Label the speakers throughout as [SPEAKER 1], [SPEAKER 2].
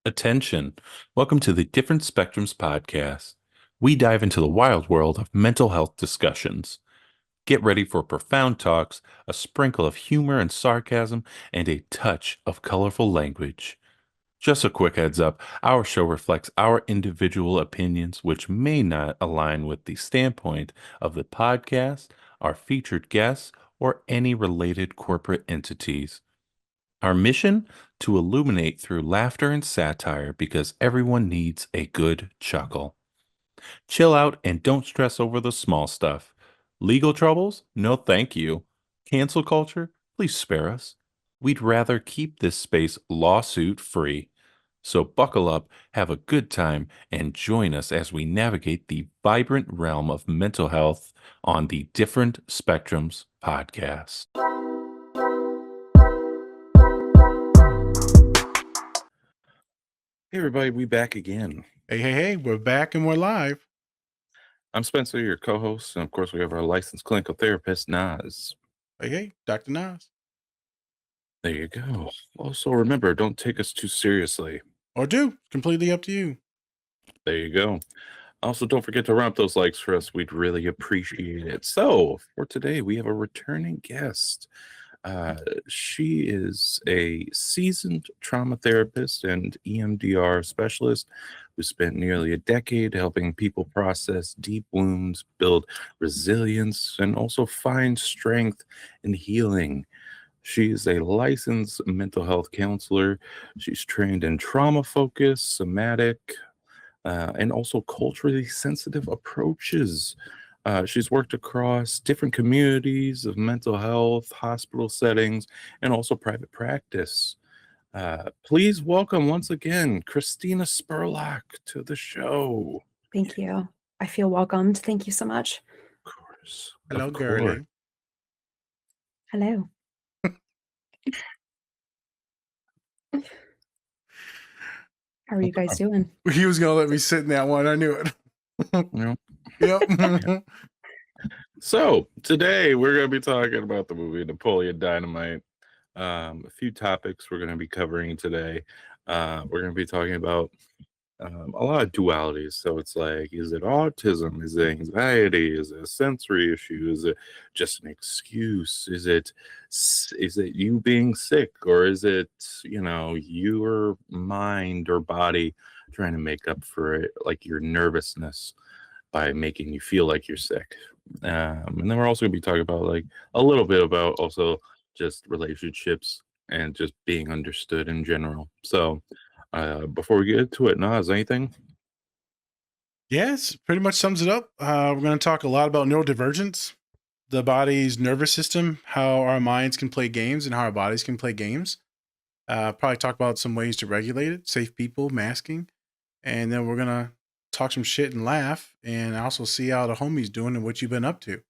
[SPEAKER 1] Attention. Welcome to the Different Spectrums podcast. We dive into the wild world of mental health discussions. Get ready for profound talks, a sprinkle of humor and sarcasm, and a touch of colorful language. Just a quick heads up, our show reflects our individual opinions, which may not align with the standpoint of the podcast, our featured guests, or any related corporate entities. Our mission? To illuminate through laughter and satire because everyone needs a good chuckle. Chill out and don't stress over the small stuff. Legal troubles? No, thank you. Cancel culture? Please spare us. We'd rather keep this space lawsuit free. So buckle up, have a good time, and join us as we navigate the vibrant realm of mental health on the Different Spectrums podcast. Hey everybody, we back again.
[SPEAKER 2] Hey, we're back and we're live.
[SPEAKER 1] I'm Spencer, your co-host, and of course we have our licensed clinical therapist, Naz.
[SPEAKER 2] Hey, Dr. Nas.
[SPEAKER 1] There you go. Also remember, don't take us too seriously.
[SPEAKER 2] Or do. Completely up to you.
[SPEAKER 1] There you go. Also, don't forget to round up those likes for us. We'd really appreciate it. So, for today, we have a returning guest. She is a seasoned trauma therapist and EMDR specialist who spent nearly a decade helping people process deep wounds, build resilience, and also find strength in healing. She is a licensed mental health counselor. She's trained in trauma focus, somatic, and also culturally sensitive approaches. She's worked across different communities of mental health, hospital settings, and also private practice. Please welcome once again, Kristina Spurlock to the show.
[SPEAKER 3] Thank you. I feel welcomed. Thank you so much.
[SPEAKER 1] Of course.
[SPEAKER 2] Hello,
[SPEAKER 1] Of
[SPEAKER 2] girlie.
[SPEAKER 1] course.
[SPEAKER 3] Hello. How are you guys doing?
[SPEAKER 2] He was going to let me sit in that one. I knew it. Yep.
[SPEAKER 1] So today we're going to be talking about the movie Napoleon Dynamite. A few topics we're going to be covering today. We're going to be talking about a lot of dualities. So it's like, is it autism? Is it anxiety? Is it a sensory issue? Is it just an excuse? Is it you being sick, or is it your mind or body trying to make up for it, like your nervousness, by making you feel like you're sick? And then we're also going to be talking about like a little bit about also just relationships and just being understood in general. So before we get to it, Nas, anything?
[SPEAKER 2] Yes, pretty much sums it up. We're going to talk a lot about neurodivergence, the body's nervous system, how our minds can play games and how our bodies can play games. Probably talk about some ways to regulate it, safe people, masking. And then we're going to talk some shit and laugh, and also see how the homie's doing and what you've been up to.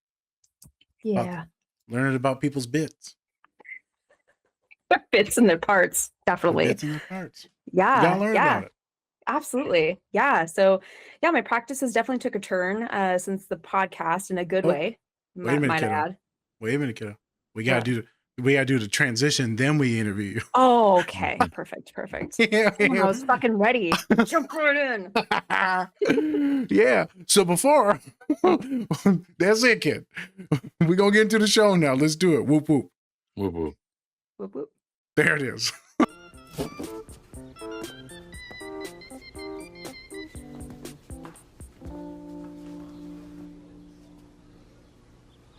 [SPEAKER 3] Yeah.
[SPEAKER 2] Learning about people's bits.
[SPEAKER 3] Their bits and their parts, definitely.
[SPEAKER 2] The bits and their parts.
[SPEAKER 3] Yeah.
[SPEAKER 2] You gotta learn about it.
[SPEAKER 3] Absolutely. Yeah. So yeah, my practice has definitely took a turn since the podcast in a good way.
[SPEAKER 2] Wait a minute,
[SPEAKER 3] might
[SPEAKER 2] kiddo.
[SPEAKER 3] add.
[SPEAKER 2] Wait a minute, kiddo. We gotta do the transition, then we interview you.
[SPEAKER 3] Oh, okay. Perfect.
[SPEAKER 2] Yeah.
[SPEAKER 3] I was fucking ready. Jump right in.
[SPEAKER 2] Yeah. So before, that's it, kid. We're gonna get into the show now. Let's do it. Whoop whoop.
[SPEAKER 1] Whoop, whoop.
[SPEAKER 3] Whoop, whoop.
[SPEAKER 2] There it is.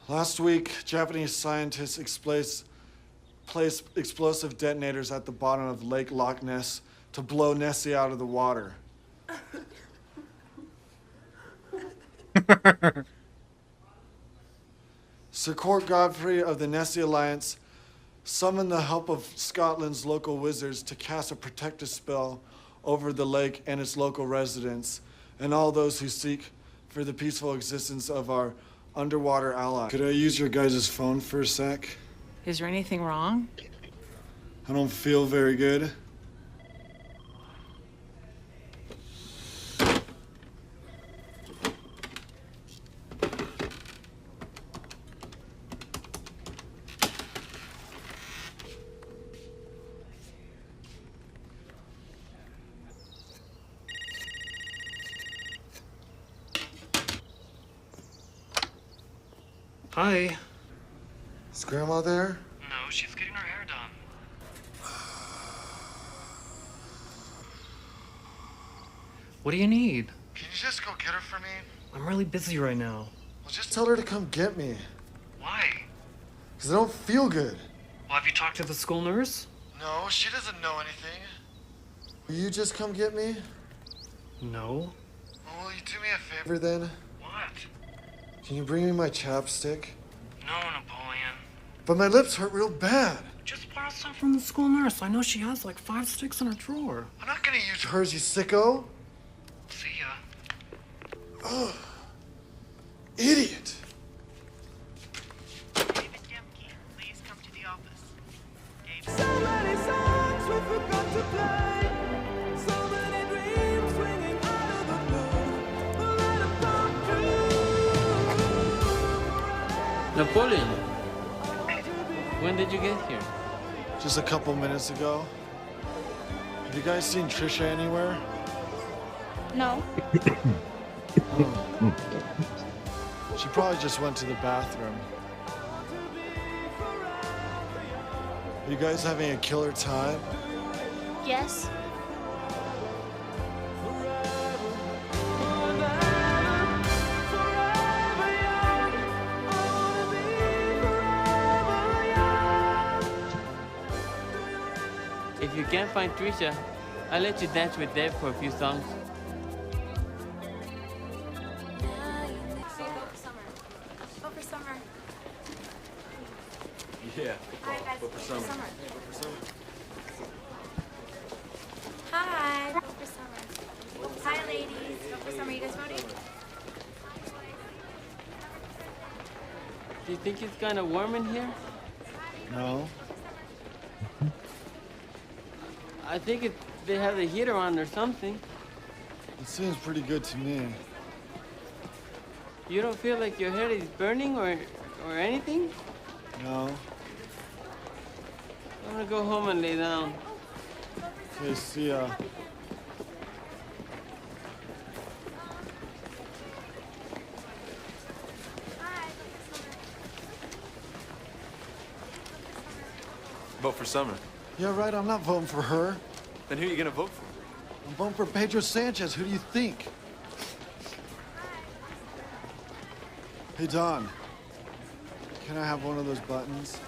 [SPEAKER 4] Last week, Japanese scientists placed explosive detonators at the bottom of Lake Loch Ness to blow Nessie out of the water. Sir Court Godfrey of the Nessie Alliance summoned the help of Scotland's local wizards to cast a protective spell over the lake and its local residents, and all those who seek for the peaceful existence of our underwater ally. Could I use your guys' phone for a sec?
[SPEAKER 5] Is there anything wrong?
[SPEAKER 4] I don't feel very good.
[SPEAKER 6] Hi.
[SPEAKER 4] Is Grandma there?
[SPEAKER 6] No, she's getting her hair done. What do you need?
[SPEAKER 4] Can you just go get her for me?
[SPEAKER 6] I'm really busy right now.
[SPEAKER 4] Well, just tell her to come get me.
[SPEAKER 6] Why?
[SPEAKER 4] Because I don't feel good.
[SPEAKER 6] Well, have you talked to the school nurse?
[SPEAKER 4] No, she doesn't know anything. Will you just come get me?
[SPEAKER 6] No.
[SPEAKER 4] Well, will you do me a favor then?
[SPEAKER 6] What?
[SPEAKER 4] Can you bring me my chapstick?
[SPEAKER 6] No, Napoleon.
[SPEAKER 4] But my lips hurt real bad.
[SPEAKER 6] Just borrow some from the school nurse. I know she has like 5 sticks in her drawer.
[SPEAKER 4] I'm not gonna use hers, you sicko.
[SPEAKER 6] See ya.
[SPEAKER 4] Ugh. Idiot.
[SPEAKER 7] David Demke, please come to the office. David.
[SPEAKER 8] So many songs we forgot to play. So many dreams swinging out of the blue. But let 'em come true.
[SPEAKER 9] Napoleon, when did you get here?
[SPEAKER 4] Just a couple minutes ago. Have you guys seen Trisha anywhere?
[SPEAKER 3] No.
[SPEAKER 4] She probably just went to the bathroom. Are you guys having a killer time?
[SPEAKER 10] Yes.
[SPEAKER 9] If you can't find Trisha, I'll let you dance with Dave for a few songs.
[SPEAKER 10] Vote for summer.
[SPEAKER 11] Yeah,
[SPEAKER 10] All right, guys,
[SPEAKER 11] vote for summer.
[SPEAKER 10] Hi, vote for summer. Hi, ladies. Vote for summer. You guys voting?
[SPEAKER 9] Do you think it's kind of warm in here?
[SPEAKER 4] No.
[SPEAKER 9] I think they have the heater on or something.
[SPEAKER 4] It seems pretty good to me.
[SPEAKER 9] You don't feel like your head is burning or anything?
[SPEAKER 4] No.
[SPEAKER 9] I'm gonna go home and lay down.
[SPEAKER 4] Okay, see ya.
[SPEAKER 11] Vote for Summer.
[SPEAKER 4] Yeah, right, I'm not voting for her.
[SPEAKER 11] Then who are you gonna vote for?
[SPEAKER 4] I'm voting for Pedro Sanchez. Who do you think? Hey, Don. Can I have one of those buttons?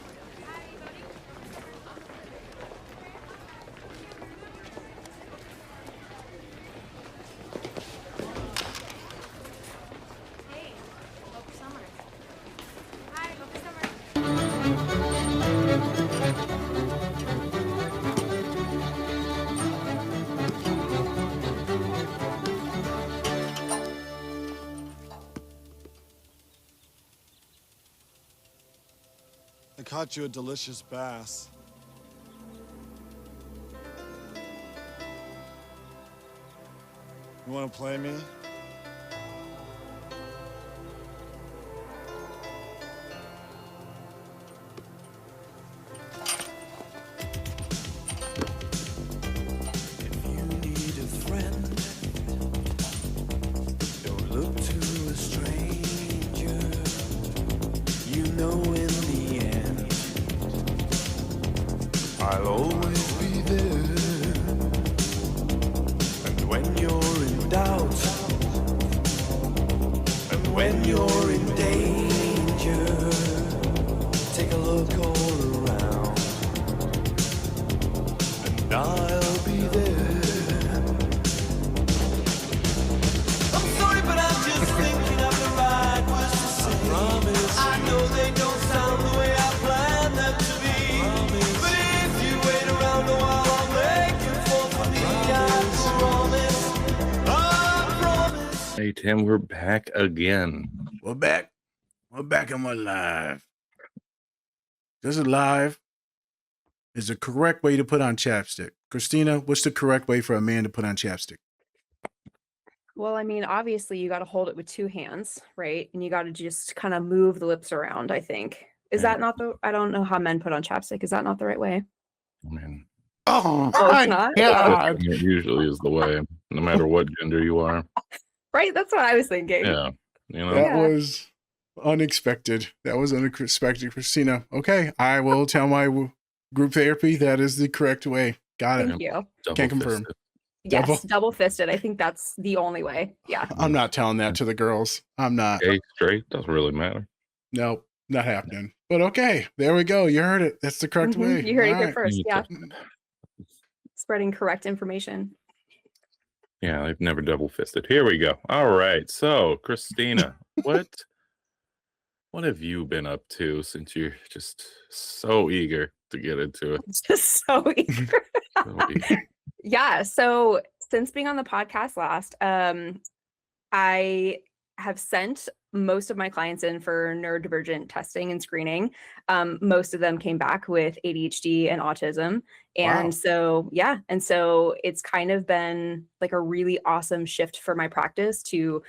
[SPEAKER 10] Hey, vote for summer. Hi, vote for summer.
[SPEAKER 4] I caught you a delicious bass. You want to play me?
[SPEAKER 8] If you need a friend, don't look to a stranger. You know in the end, I'll always be there. And when you're in doubt, and when you're in danger, take a look all around, and I'll be there. I'm sorry, but I'm just thinking of the right words to say. I know they don't sound the way I planned them to be. But if you wait around a while, I'll make it fall for me. I promise.
[SPEAKER 1] Hey, Tim, we're back again.
[SPEAKER 2] We're back. We're back and we're live. This is live. Is the correct way to put on chapstick. Kristina, what's the correct way for a man to put on chapstick?
[SPEAKER 3] Well, I mean, obviously you got to hold it with two hands, right? And you got to just kind of move the lips around, I think. Is that not I don't know how men put on chapstick. Is that not the right way?
[SPEAKER 1] I mean,
[SPEAKER 2] Oh,
[SPEAKER 3] Oh, it's not?
[SPEAKER 2] God.
[SPEAKER 1] it usually is the way, no matter what gender you are.
[SPEAKER 3] Right? That's what I was thinking.
[SPEAKER 1] Yeah. You know,
[SPEAKER 2] That was Unexpected. That was unexpected, Kristina. Okay, I will tell my group therapy that is the correct way. Got it.
[SPEAKER 3] Thank you.
[SPEAKER 2] Can't confirm.
[SPEAKER 3] Yes, double fisted. I think that's the only way. Yeah.
[SPEAKER 2] I'm not telling that to the girls. I'm not.
[SPEAKER 1] Gay, straight, doesn't really matter.
[SPEAKER 2] Nope, not happening. But okay, there we go. You heard it. That's the correct way.
[SPEAKER 3] You heard it
[SPEAKER 2] All
[SPEAKER 3] here
[SPEAKER 2] right.
[SPEAKER 3] first. Yeah. Spreading correct information.
[SPEAKER 1] Yeah, I've never double fisted. Here we go. All right. So, Kristina, what have you been up to since you're just so eager to get into it?
[SPEAKER 3] Just so eager.
[SPEAKER 1] So eager.
[SPEAKER 3] Yeah. So since being on the podcast last, I have sent most of my clients in for neurodivergent testing and screening. Most of them came back with ADHD and autism. And
[SPEAKER 2] Wow.
[SPEAKER 3] so, yeah. And so it's kind of been like a really awesome shift for my practice to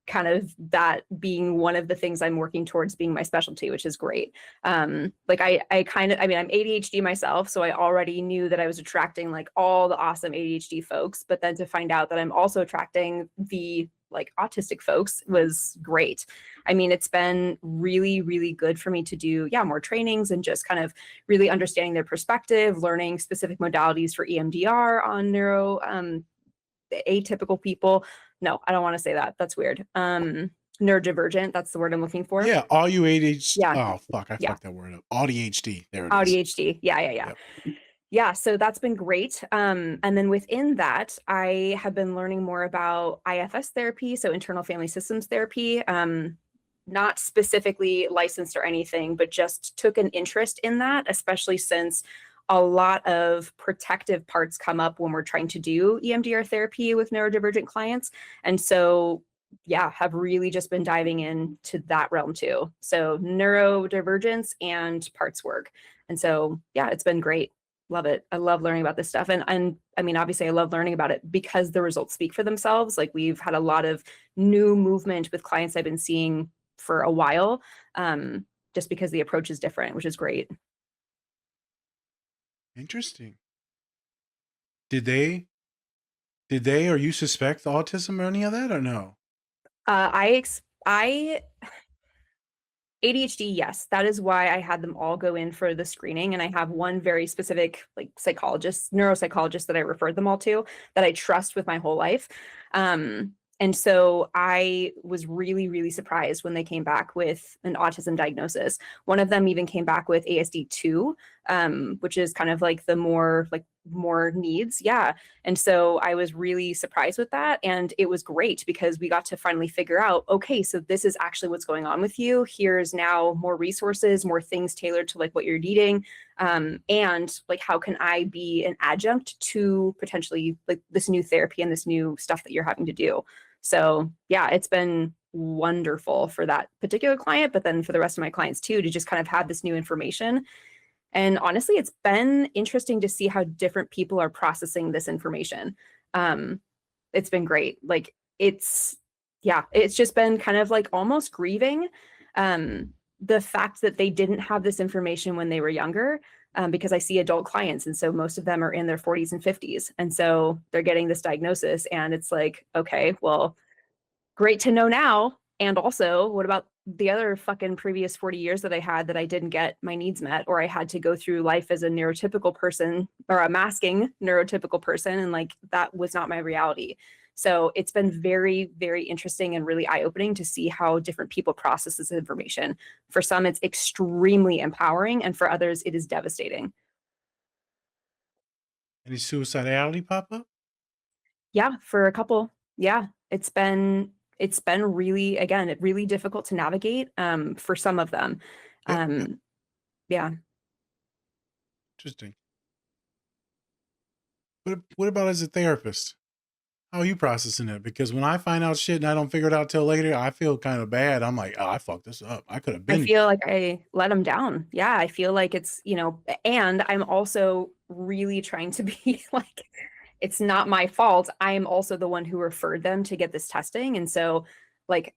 [SPEAKER 3] kind of that being one of the things I'm working towards being my specialty, which is great. Like I mean, I'm ADHD myself, so I already knew that I was attracting like all the awesome ADHD folks, but then to find out that I'm also attracting the like autistic folks was great. I mean, it's been really, really good for me to do, more trainings and just kind of really understanding their perspective, learning specific modalities for EMDR on atypical people. No, I don't want to say that. That's weird. Neurodivergent. That's the word I'm looking for.
[SPEAKER 2] Yeah, all you ADHD.
[SPEAKER 3] Yeah.
[SPEAKER 2] Oh fuck, I fucked that word up. ADHD. There it is.
[SPEAKER 3] ADHD. Yeah. Yeah, so that's been great. And then within that, I have been learning more about IFS therapy, so internal family systems therapy. Not specifically licensed or anything, but just took an interest in that, especially since a lot of protective parts come up when we're trying to do EMDR therapy with neurodivergent clients. And so, have really just been diving into that realm too. So neurodivergence and parts work. And so, it's been great. Love it. I love learning about this stuff. And I mean, obviously I love learning about it because the results speak for themselves. Like we've had a lot of new movement with clients I've been seeing for a while, just because the approach is different, which is great.
[SPEAKER 2] Interesting. Did they or you suspect autism or any of that or no?
[SPEAKER 3] ADHD, yes. That is why I had them all go in for the screening. And I have one very specific like neuropsychologist that I referred them all to that I trust with my whole life. And so I was really, really surprised when they came back with an autism diagnosis. One of them even came back with ASD2, which is kind of like the more needs. Yeah. And so I was really surprised with that. And it was great because we got to finally figure out, okay, so this is actually what's going on with you. Here's now more resources, more things tailored to like what you're needing. And like, how can I be an adjunct to potentially like this new therapy and this new stuff that you're having to do? So it's been wonderful for that particular client, but then for the rest of my clients too, to just kind of have this new information. And honestly, it's been interesting to see how different people are processing this information. It's been great. Like it's just been kind of like almost grieving the fact that they didn't have this information when they were younger, because I see adult clients. And so most of them are in their 40s and 50s. And so they're getting this diagnosis and it's like, okay, well, great to know now. And also, what about the other fucking previous 40 years that I had that I didn't get my needs met, or I had to go through life as a neurotypical person or a masking neurotypical person. And like, that was not my reality. So it's been very, very interesting and really eye-opening to see how different people process this information. For some, it's extremely empowering, and for others, it is devastating.
[SPEAKER 2] Any suicidality pop up?
[SPEAKER 3] Yeah, for a couple. Yeah, it's been really, again, really difficult to navigate for some of them. Yeah.
[SPEAKER 2] Interesting. What about as a therapist? How are you processing it? Because when I find out shit and I don't figure it out till later, I feel kind of bad. I'm like, oh, I fucked this up. I could have been.
[SPEAKER 3] I feel like I let them down. Yeah, I feel like it's, and I'm also really trying to be like, it's not my fault. I'm also the one who referred them to get this testing. And so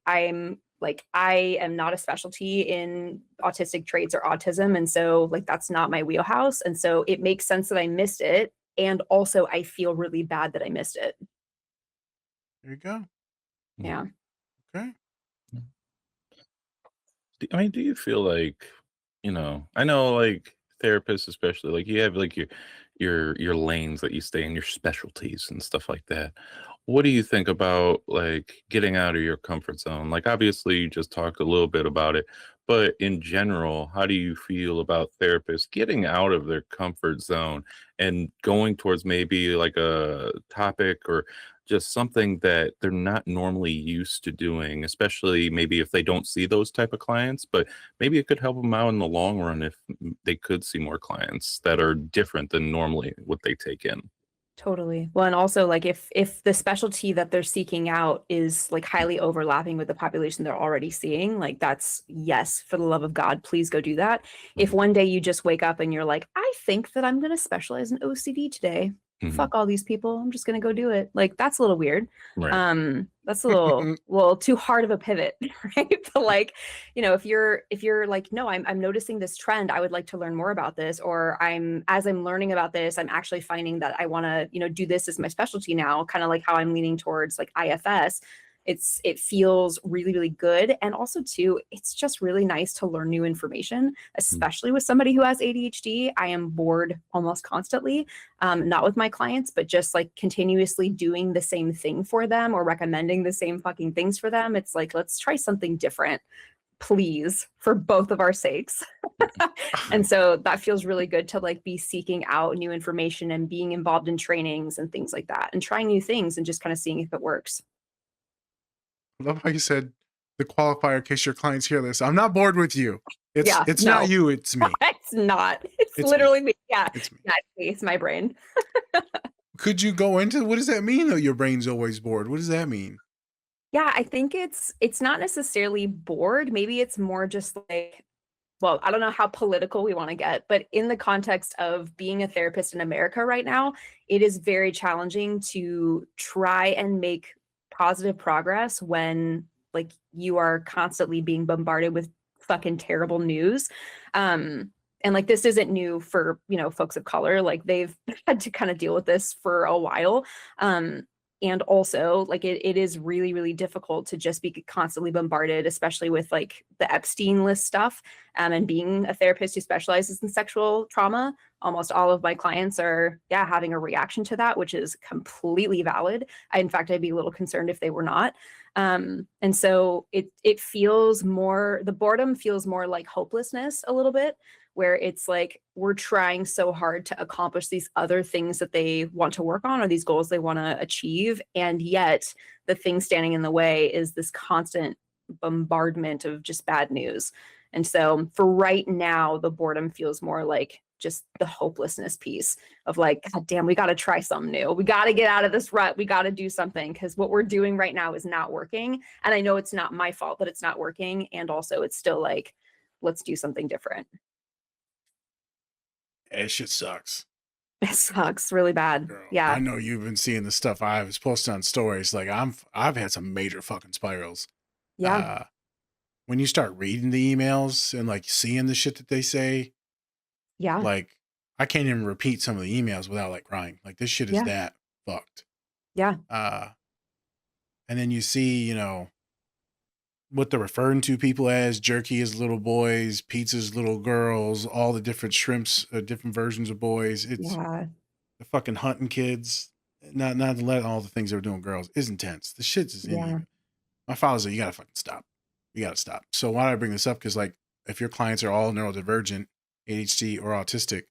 [SPEAKER 3] I am not a specialty in autistic traits or autism. And so that's not my wheelhouse. And so it makes sense that I missed it. And also I feel really bad that I missed it.
[SPEAKER 2] There you go.
[SPEAKER 3] Yeah.
[SPEAKER 2] Okay.
[SPEAKER 1] I mean, do you feel like, I know like therapists, especially, like you have like your lanes that you stay in, your specialties and stuff like that. What do you think about like getting out of your comfort zone? Like obviously you just talked a little bit about it, but in general, how do you feel about therapists getting out of their comfort zone and going towards maybe like a topic or just something that they're not normally used to doing, especially maybe if they don't see those type of clients, but maybe it could help them out in the long run if they could see more clients that are different than normally what they take in.
[SPEAKER 3] Totally. Well, and also like if the specialty that they're seeking out is like highly overlapping with the population they're already seeing, like that's yes, for the love of God, please go do that. If one day you just wake up and you're like, I think that I'm going to specialize in OCD today. Fuck all these people. I'm just going to go do it. Like that's a little weird.
[SPEAKER 1] Right.
[SPEAKER 3] That's a little too hard of a pivot, right? But like, if you're like, no, I'm noticing this trend. I would like to learn more about this, or as I'm learning about this, I'm actually finding that I want to, do this as my specialty now, kind of like how I'm leaning towards like IFS. It feels really, really good. And also too, it's just really nice to learn new information, especially with somebody who has ADHD. I am bored almost constantly, not with my clients, but just like continuously doing the same thing for them or recommending the same fucking things for them. It's like, let's try something different, please, for both of our sakes. And so that feels really good to like be seeking out new information and being involved in trainings and things like that and trying new things and just kind of seeing if it works.
[SPEAKER 2] I love how you said the qualifier in case your clients hear this. I'm not bored with you. It's
[SPEAKER 3] no.
[SPEAKER 2] not you, it's me.
[SPEAKER 3] It's not. It's literally me. Yeah.
[SPEAKER 2] It's me.
[SPEAKER 3] Yeah, it's my brain.
[SPEAKER 2] Could you go into what does that mean though? Your brain's always bored. What does that mean?
[SPEAKER 3] Yeah, I think it's not necessarily bored. Maybe it's more just like, well, I don't know how political we want to get, but in the context of being a therapist in America right now, it is very challenging to try and make positive progress when like you are constantly being bombarded with fucking terrible news. And like this isn't new for, folks of color. Like they've had to kind of deal with this for a while. And also like it is really, really difficult to just be constantly bombarded, especially with like the Epstein list stuff. And being a therapist who specializes in sexual trauma, almost all of my clients are having a reaction to that, which is completely valid. In fact, I'd be a little concerned if they were not. And so it feels more, the boredom feels more like hopelessness a little bit, where it's like we're trying so hard to accomplish these other things that they want to work on or these goals they want to achieve. And yet the thing standing in the way is this constant bombardment of just bad news. And so for right now, the boredom feels more like just the hopelessness piece of like, God damn, we got to try something new. We got to get out of this rut. We got to do something because what we're doing right now is not working. And I know it's not my fault that it's not working. And also it's still like, let's do something different.
[SPEAKER 2] That shit sucks.
[SPEAKER 3] It sucks really bad.
[SPEAKER 2] Girl,
[SPEAKER 3] Yeah.
[SPEAKER 2] I know you've been seeing the stuff I was posting on stories. Like I've had some major fucking spirals.
[SPEAKER 3] Yeah.
[SPEAKER 2] When you start reading the emails and like seeing the shit that they say,
[SPEAKER 3] Yeah.
[SPEAKER 2] like I can't even repeat some of the emails without like crying. Like this shit is that fucked.
[SPEAKER 3] Yeah.
[SPEAKER 2] And then you see, what they're referring to people as: jerky as little boys, pizzas little girls, all the different shrimps, different versions of boys. It's the fucking hunting kids. Not to let all the things they were doing girls is intense. The shit's is in my father's like, you gotta fucking stop. You gotta stop. So why do I bring this up? Because like if your clients are all neurodivergent, ADHD or autistic,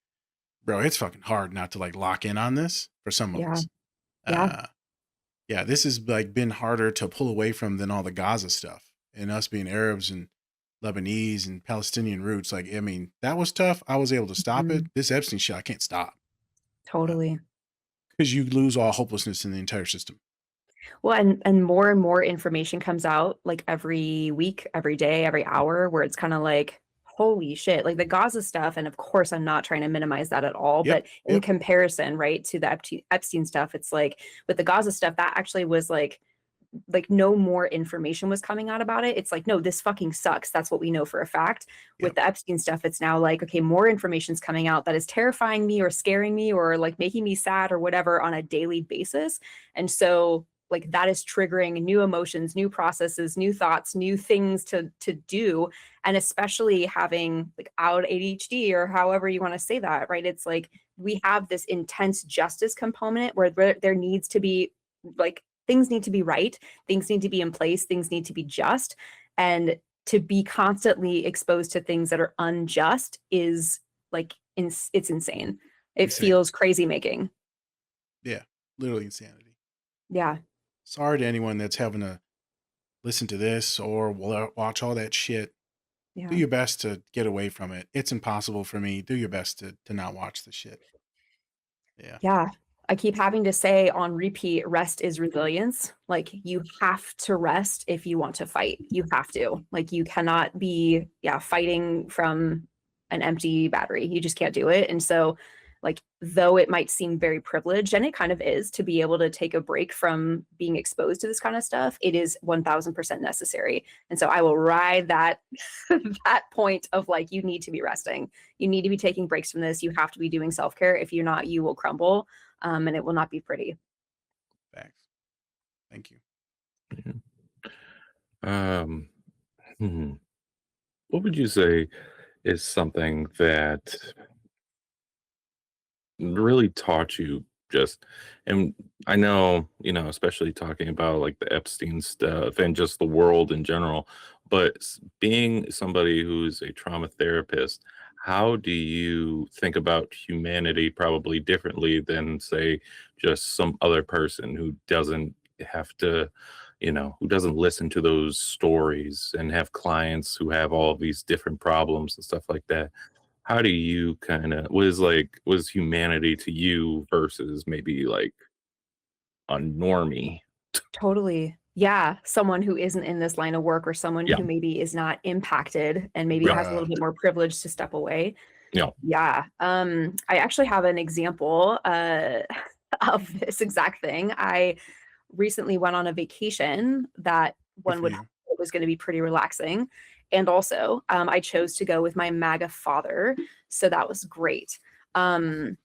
[SPEAKER 2] bro, it's fucking hard not to like lock in on this for some of us. This has like been harder to pull away from than all the Gaza stuff. And us being Arabs and Lebanese and Palestinian roots, like, I mean, that was tough. I was able to stop it. This Epstein shit, I can't stop.
[SPEAKER 3] Totally.
[SPEAKER 2] Because you lose all hopelessness in the entire system.
[SPEAKER 3] Well, and more information comes out like every week, every day, every hour, where it's kind of like, holy shit, like the Gaza stuff. And of course, I'm not trying to minimize that at all, but in comparison, right, to the Epstein stuff, it's like with the Gaza stuff, that actually was like no more information was coming out about it. It's like, no, this fucking sucks. That's what we know for a fact. With the Epstein stuff, it's now like, okay, more information's coming out that is terrifying me or scaring me or like making me sad or whatever on a daily basis. And so like that is triggering new emotions, new processes, new thoughts, new things to do. And especially having like out ADHD or however you want to say that, right? It's like we have this intense justice component where there needs to be like things need to be right, things need to be in place, things need to be just. And to be constantly exposed to things that are unjust is like it's insane. It feels crazy making.
[SPEAKER 2] Yeah, literally insanity.
[SPEAKER 3] Yeah.
[SPEAKER 2] Sorry to anyone that's having to listen to this or watch all that shit.
[SPEAKER 3] Yeah.
[SPEAKER 2] Do your best to get away from it. It's impossible for me. Do your best to not watch the shit. Yeah.
[SPEAKER 3] Yeah. I keep having to say on repeat, rest is resilience. Like you have to rest if you want to fight. You have to. Like you cannot be fighting from an empty battery. You just can't do it. And so like though it might seem very privileged, and it kind of is, to be able to take a break from being exposed to this kind of stuff, it is 1000% necessary. And so I will ride that that point of like, you need to be resting. You need to be taking breaks from this. You have to be doing self-care. If you're not, you will crumble. And it will not be pretty.
[SPEAKER 2] Thanks. Thank you.
[SPEAKER 1] What would you say is something that really taught you just, and I know, especially talking about like the Epstein stuff and just the world in general, but being somebody who's a trauma therapist, how do you think about humanity probably differently than, say, just some other person who doesn't have to, who doesn't listen to those stories and have clients who have all of these different problems and stuff like that? How do you kind of, what is humanity to you versus maybe like a normie?
[SPEAKER 3] Totally. Yeah. Someone who isn't in this line of work, or someone who maybe is not impacted and maybe has a little bit more privilege to step away. Yeah. I actually have an example of this exact thing. I recently went on a vacation that one would hope was going to be pretty relaxing. And also, I chose to go with my MAGA father. So that was great. Sarcasm.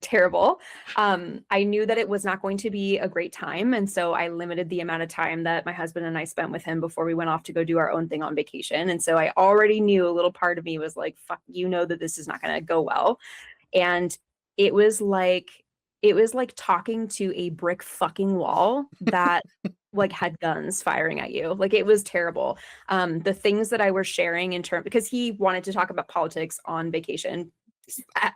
[SPEAKER 3] Terrible. I knew that it was not going to be a great time. And so I limited the amount of time that my husband and I spent with him before we went off to go do our own thing on vacation. And so I already knew, a little part of me was like, fuck, that this is not going to go well. And it was like talking to a brick fucking wall that like had guns firing at you. Like it was terrible. The things that I was sharing because he wanted to talk about politics on vacation,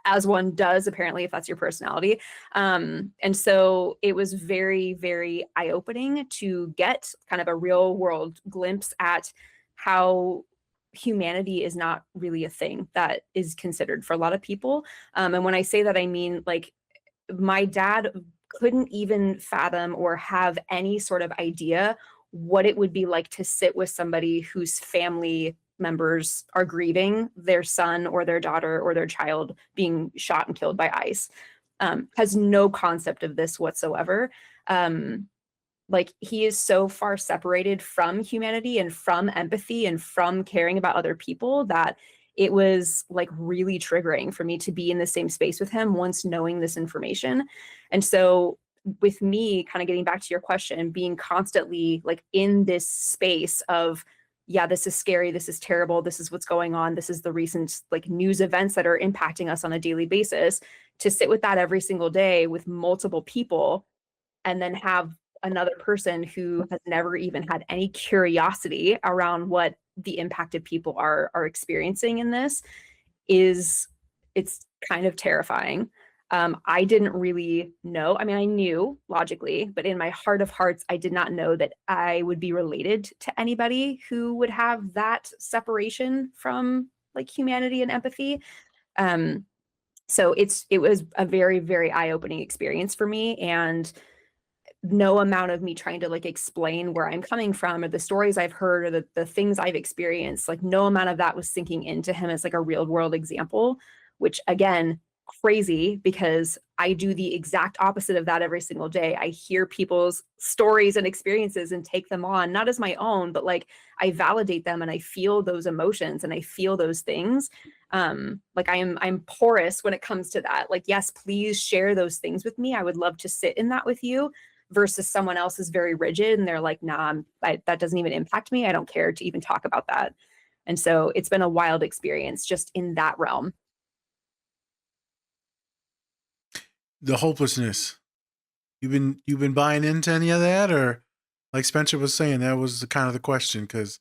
[SPEAKER 3] as one does, apparently, if that's your personality. And so it was very, very eye-opening to get kind of a real world glimpse at how humanity is not really a thing that is considered for a lot of people. And when I say that, I mean, like, my dad couldn't even fathom or have any sort of idea what it would be like to sit with somebody whose family members are grieving their son or their daughter or their child being shot and killed by ICE. Has no concept of this whatsoever. Like he is so far separated from humanity and from empathy and from caring about other people that it was like really triggering for me to be in the same space with him once knowing this information. And so with me, kind of getting back to your question, being constantly like in this space of, yeah, this is scary, this is terrible, this is what's going on, this is the recent like news events that are impacting us on a daily basis, to sit with that every single day with multiple people and then have another person who has never even had any curiosity around what the impacted people are experiencing in this it's kind of terrifying. I didn't really know. I mean, I knew logically, but in my heart of hearts, I did not know that I would be related to anybody who would have that separation from like humanity and empathy. So it was a very, very eye-opening experience for me, and no amount of me trying to like explain where I'm coming from or the stories I've heard or the things I've experienced, like no amount of that was sinking into him as like a real world example, which again, crazy, because I do the exact opposite of that every single day. I hear people's stories and experiences and take them on, not as my own, but like I validate them and I feel those emotions and I feel those things. Like I'm porous when it comes to that. Like, yes, please share those things with me. I would love to sit in that with you, versus someone else is very rigid and they're like, nah, that doesn't even impact me. I don't care to even talk about that. And so it's been a wild experience just in that realm.
[SPEAKER 2] The hopelessness. You've been buying into any of that, or like Spencer was saying, that was kind of the question, because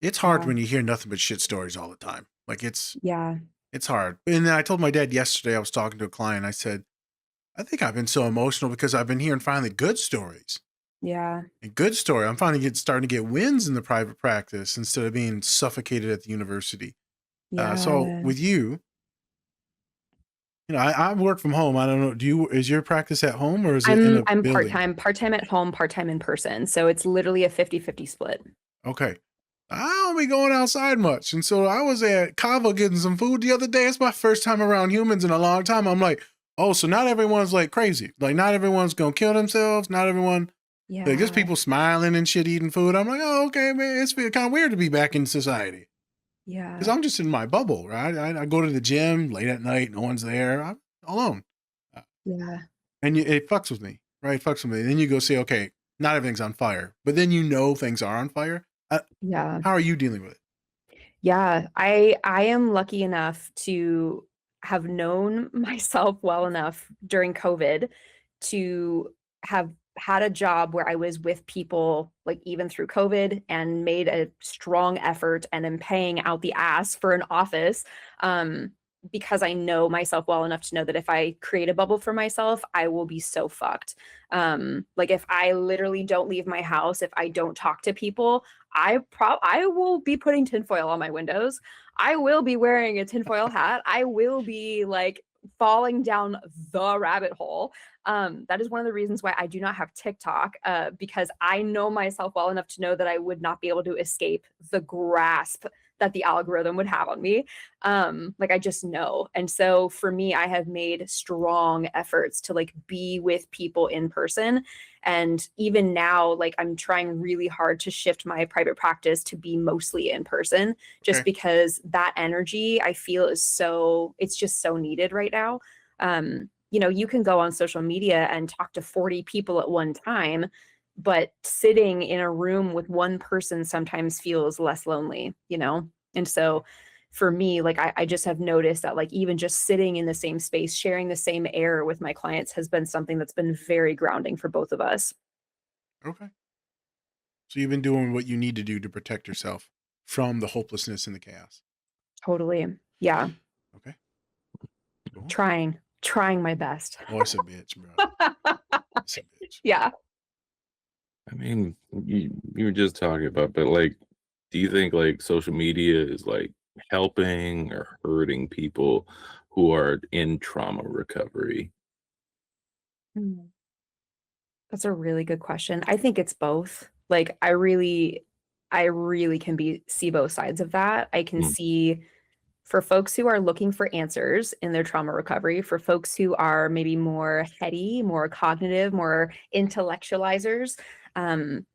[SPEAKER 2] it's hard when you hear nothing but shit stories all the time. Like it's hard. And then I told my dad yesterday, I was talking to a client, I said, I think I've been so emotional because I've been hearing finally good stories.
[SPEAKER 3] Yeah.
[SPEAKER 2] A good story. I'm finally starting to get wins in the private practice instead of being suffocated at the university.
[SPEAKER 3] Yeah.
[SPEAKER 2] So with you, I work from home. I don't know. Is your practice at home or is it in a
[SPEAKER 3] I'm
[SPEAKER 2] building?
[SPEAKER 3] part-time at home, part-time in person. So it's literally a 50-50 split.
[SPEAKER 2] Okay. I don't be going outside much. And so I was at Cava getting some food the other day. It's my first time around humans in a long time. I'm like, oh, so not everyone's like crazy. Like not everyone's going to kill themselves. Not everyone.
[SPEAKER 3] Yeah.
[SPEAKER 2] Like just people smiling and shit, eating food. I'm like, oh, okay, man. It's kind of weird to be back in society.
[SPEAKER 3] Yeah.
[SPEAKER 2] Because I'm just in my bubble, right? I go to the gym late at night. No one's there. I'm alone.
[SPEAKER 3] Yeah.
[SPEAKER 2] And it fucks with me, right? It fucks with me. And then you go say, okay, not everything's on fire. But then things are on fire.
[SPEAKER 3] Yeah.
[SPEAKER 2] How are you dealing with it?
[SPEAKER 3] Yeah. I am lucky enough to have known myself well enough during COVID to have had a job where I was with people like even through COVID and made a strong effort and am paying out the ass for an office because I know myself well enough to know that if I create a bubble for myself, I will be so fucked. Like if I literally don't leave my house, if I don't talk to people, I will be putting tinfoil on my windows. I will be wearing a tinfoil hat. I will be like falling down the rabbit hole. That is one of the reasons why I do not have TikTok, because I know myself well enough to know that I would not be able to escape the grasp that the algorithm would have on me. Like I just know. And so for me, I have made strong efforts to like be with people in person. And even now, like I'm trying really hard to shift my private practice to be mostly in person, just because that energy I feel it's just so needed right now. You can go on social media and talk to 40 people at one time, but sitting in a room with one person sometimes feels less lonely, And so for me, like I just have noticed that like even just sitting in the same space, sharing the same air with my clients has been something that's been very grounding for both of us.
[SPEAKER 2] Okay. So you've been doing what you need to do to protect yourself from the hopelessness and the chaos.
[SPEAKER 3] Totally. Yeah.
[SPEAKER 2] Okay. Cool.
[SPEAKER 3] Trying my best.
[SPEAKER 2] Oh, it's a bitch, bro. It's a bitch.
[SPEAKER 3] Yeah.
[SPEAKER 1] I mean, you were just talking about, but like, do you think like social media is like helping or hurting people who are in trauma recovery?
[SPEAKER 3] That's a really good question. I think it's both. Like I really can see both sides of that. I can see for folks who are looking for answers in their trauma recovery, for folks who are maybe more heady, more cognitive, more intellectualizers,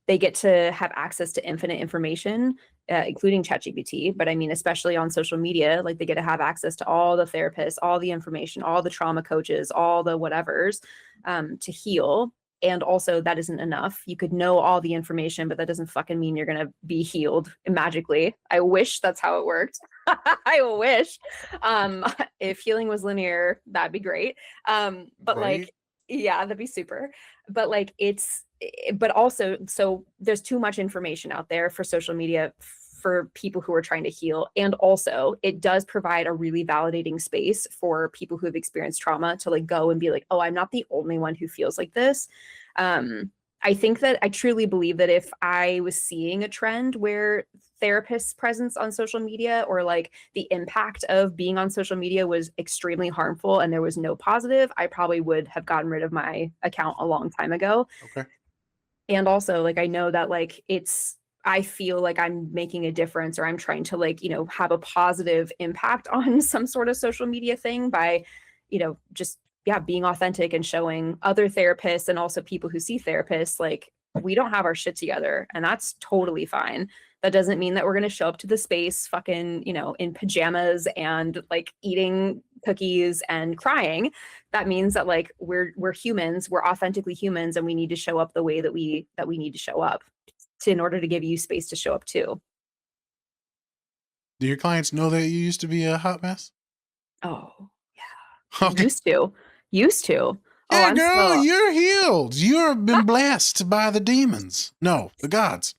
[SPEAKER 3] they get to have access to infinite information, including ChatGPT. But I mean, especially on social media, like they get to have access to all the therapists, all the information, all the trauma coaches, all the whatevers to heal. And also that isn't enough. You could know all the information, but that doesn't fucking mean you're going to be healed magically. I wish that's how it worked. I wish. If healing was linear, that'd be great. But
[SPEAKER 2] Right.
[SPEAKER 3] like, yeah, that'd be super. But like but also, so there's too much information out there for social media for people who are trying to heal. And also it does provide a really validating space for people who have experienced trauma to like go and be like, oh, I'm not the only one who feels like this. I think that I truly believe that if I was seeing a trend where therapists' presence on social media or like the impact of being on social media was extremely harmful and there was no positive, I probably would have gotten rid of my account a long time ago.
[SPEAKER 2] Okay.
[SPEAKER 3] And also like, I know that like I feel like I'm making a difference or I'm trying to like, have a positive impact on some sort of social media thing by, just being authentic and showing other therapists and also people who see therapists, like we don't have our shit together and that's totally fine. That doesn't mean that we're going to show up to the space fucking, in pajamas and like eating cookies and crying. That means that like we're humans, we're authentically humans, and we need to show up the way that we need to show up in order to give you space to show up too.
[SPEAKER 2] Do your clients know that you used to be a hot mess?
[SPEAKER 3] Oh, yeah.
[SPEAKER 2] Okay.
[SPEAKER 3] Used to.
[SPEAKER 2] Yeah,
[SPEAKER 3] I'm
[SPEAKER 2] girl,
[SPEAKER 3] still-
[SPEAKER 2] you're healed. You've been blessed by the demons. No, the gods.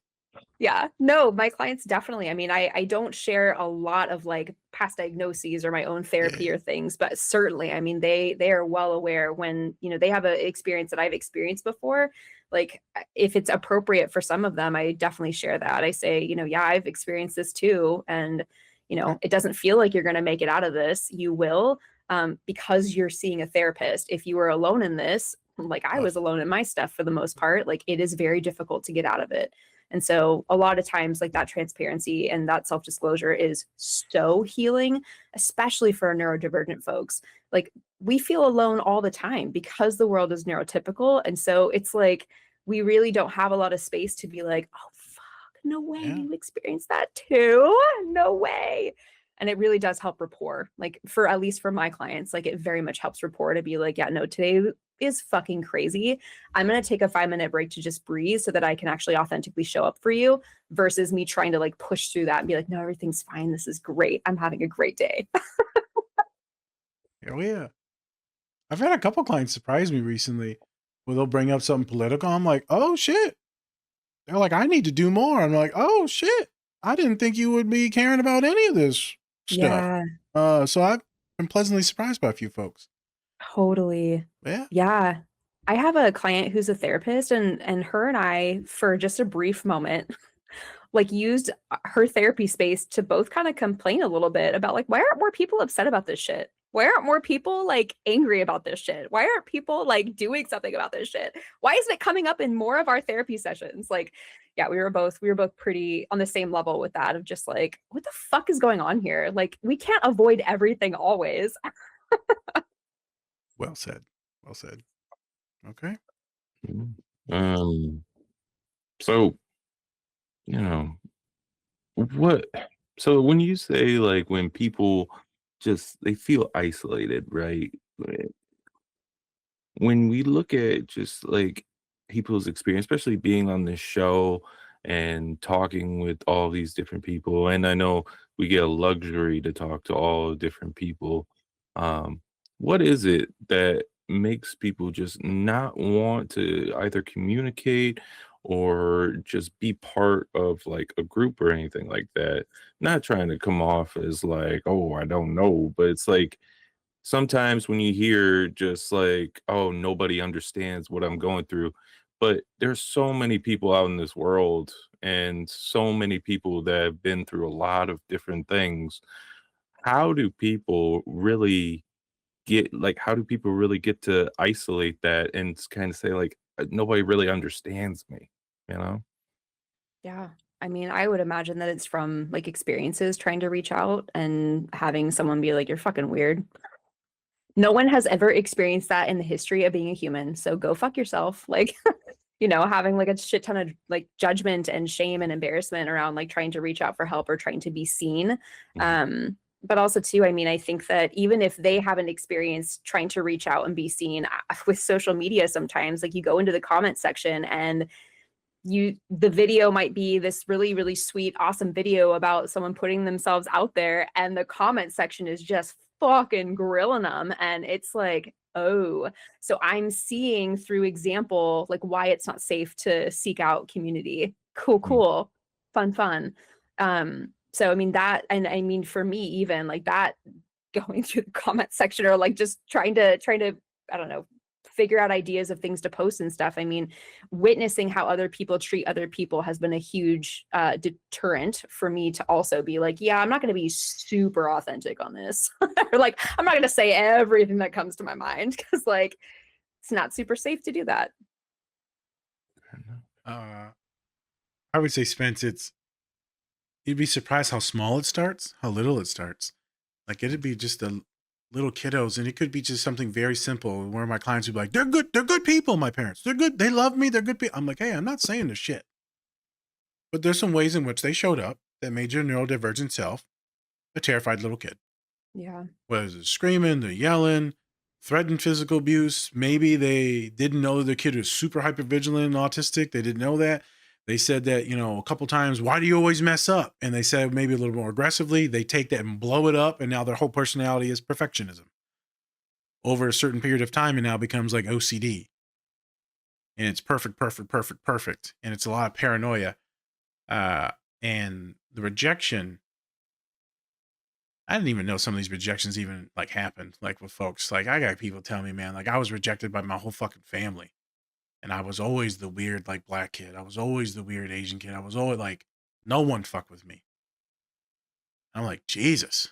[SPEAKER 3] Yeah, no, my clients definitely. I mean, I don't share a lot of like past diagnoses or my own therapy or things, but certainly, I mean, they are well aware when, they have an experience that I've experienced before. Like if it's appropriate for some of them, I definitely share that. I say, yeah, I've experienced this too. And, it doesn't feel like you're going to make it out of this. You will, because you're seeing a therapist. If you were alone in this, like I was alone in my stuff for the most part, like it is very difficult to get out of it. And so a lot of times like that transparency and that self-disclosure is so healing, especially for neurodivergent folks. Like we feel alone all the time because the world is neurotypical. And so it's like, we really don't have a lot of space to be like, oh, fuck, no way you experienced that too. No way. And it really does help rapport. Like at least for my clients, like it very much helps rapport to be like, yeah, no, today is fucking crazy. I'm going to take a 5-minute break to just breathe so that I can actually authentically show up for you versus me trying to like push through that and be like, no, everything's fine. This is great. I'm having a great day.
[SPEAKER 2] Yeah. I've had a couple clients surprise me recently where they'll bring up something political. I'm like, oh shit. They're like, I need to do more. I'm like, oh shit. I didn't think you would be caring about any of this stuff.
[SPEAKER 3] Yeah.
[SPEAKER 2] So I've been pleasantly surprised by a few folks.
[SPEAKER 3] Totally.
[SPEAKER 2] Yeah.
[SPEAKER 3] Yeah. I have a client who's a therapist and her and I, for just a brief moment, like used her therapy space to both kind of complain a little bit about like, why aren't more people upset about this shit? Why aren't more people like angry about this shit? Why aren't people like doing something about this shit? Why isn't it coming up in more of our therapy sessions? Like, yeah, we were both pretty on the same level with that of just like, what the fuck is going on here? Like, we can't avoid everything always.
[SPEAKER 2] Well said. Well said. Okay.
[SPEAKER 1] So, so when you say like when people they feel isolated, right? When we look at just like people's experience, especially being on this show and talking with all these different people, and I know we get a luxury to talk to all different people. What is it that makes people just not want to either communicate or just be part of like a group or anything like that? Not trying to come off as like, oh, I don't know, but it's like sometimes when you hear just like, oh, nobody understands what I'm going through, but there's so many people out in this world and so many people that have been through a lot of different things. How do people really get to isolate that and kind of say like, nobody really understands me, you know?
[SPEAKER 3] Yeah. I mean, I would imagine that it's from like experiences trying to reach out and having someone be like, you're fucking weird. No one has ever experienced that in the history of being a human. So go fuck yourself. Like, having like a shit ton of like judgment and shame and embarrassment around like trying to reach out for help or trying to be seen. But also too, I mean, I think that even if they haven't experienced trying to reach out and be seen with social media, sometimes like you go into the comment section and the video might be this really, really sweet, awesome video about someone putting themselves out there. And the comment section is just fucking grilling them. And it's like, oh, so I'm seeing through example, like why it's not safe to seek out community. Cool. Fun. So, I mean, that, and I mean, for me, even like that, going through the comment section or like just trying to, I don't know, figure out ideas of things to post and stuff. I mean, witnessing how other people treat other people has been a huge deterrent for me to also be like, yeah, I'm not going to be super authentic on this. Or like, I'm not going to say everything that comes to my mind because like, it's not super safe to do that.
[SPEAKER 2] I would say, Spence, you'd be surprised how small it starts, how little it starts. Like it'd be just the little kiddos, and it could be just something very simple. Where my clients would be like, they're good people, my parents. They're good. They love me. They're good people. I'm like, hey, I'm not saying this shit. but there's some ways in which they showed up that made your neurodivergent self a terrified little kid.
[SPEAKER 3] Yeah.
[SPEAKER 2] Whether it's screaming, they're yelling, threatened physical abuse. Maybe they didn't know the kid was super hypervigilant and autistic. They didn't know that. They said that, a couple times, why do you always mess up? And they said maybe a little more aggressively. They take that and blow it up. And now their whole personality is perfectionism. Over a certain period of time, it now becomes like OCD. And it's perfect. And it's a lot of paranoia. And the rejection, I didn't even know some of these rejections even like happened, like with folks. Like I got people telling me, man, like I was rejected by my whole fucking family. And I was always the weird, like black kid. I was always the weird Asian kid. I was always like, no one fucked with me. I'm like, Jesus.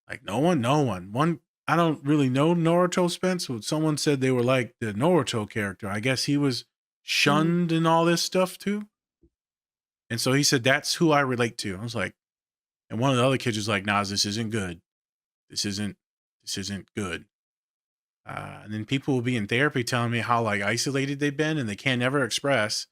[SPEAKER 2] Like no one. One, I don't really know Naruto Spence. So someone said they were like the Naruto character. I guess he was shunned and all this stuff too. And so he said, that's who I relate to. I was like, and one of the other kids was like, Nas, this isn't good. This isn't good. And then people will be in therapy telling me how like isolated they've been and they can't never express.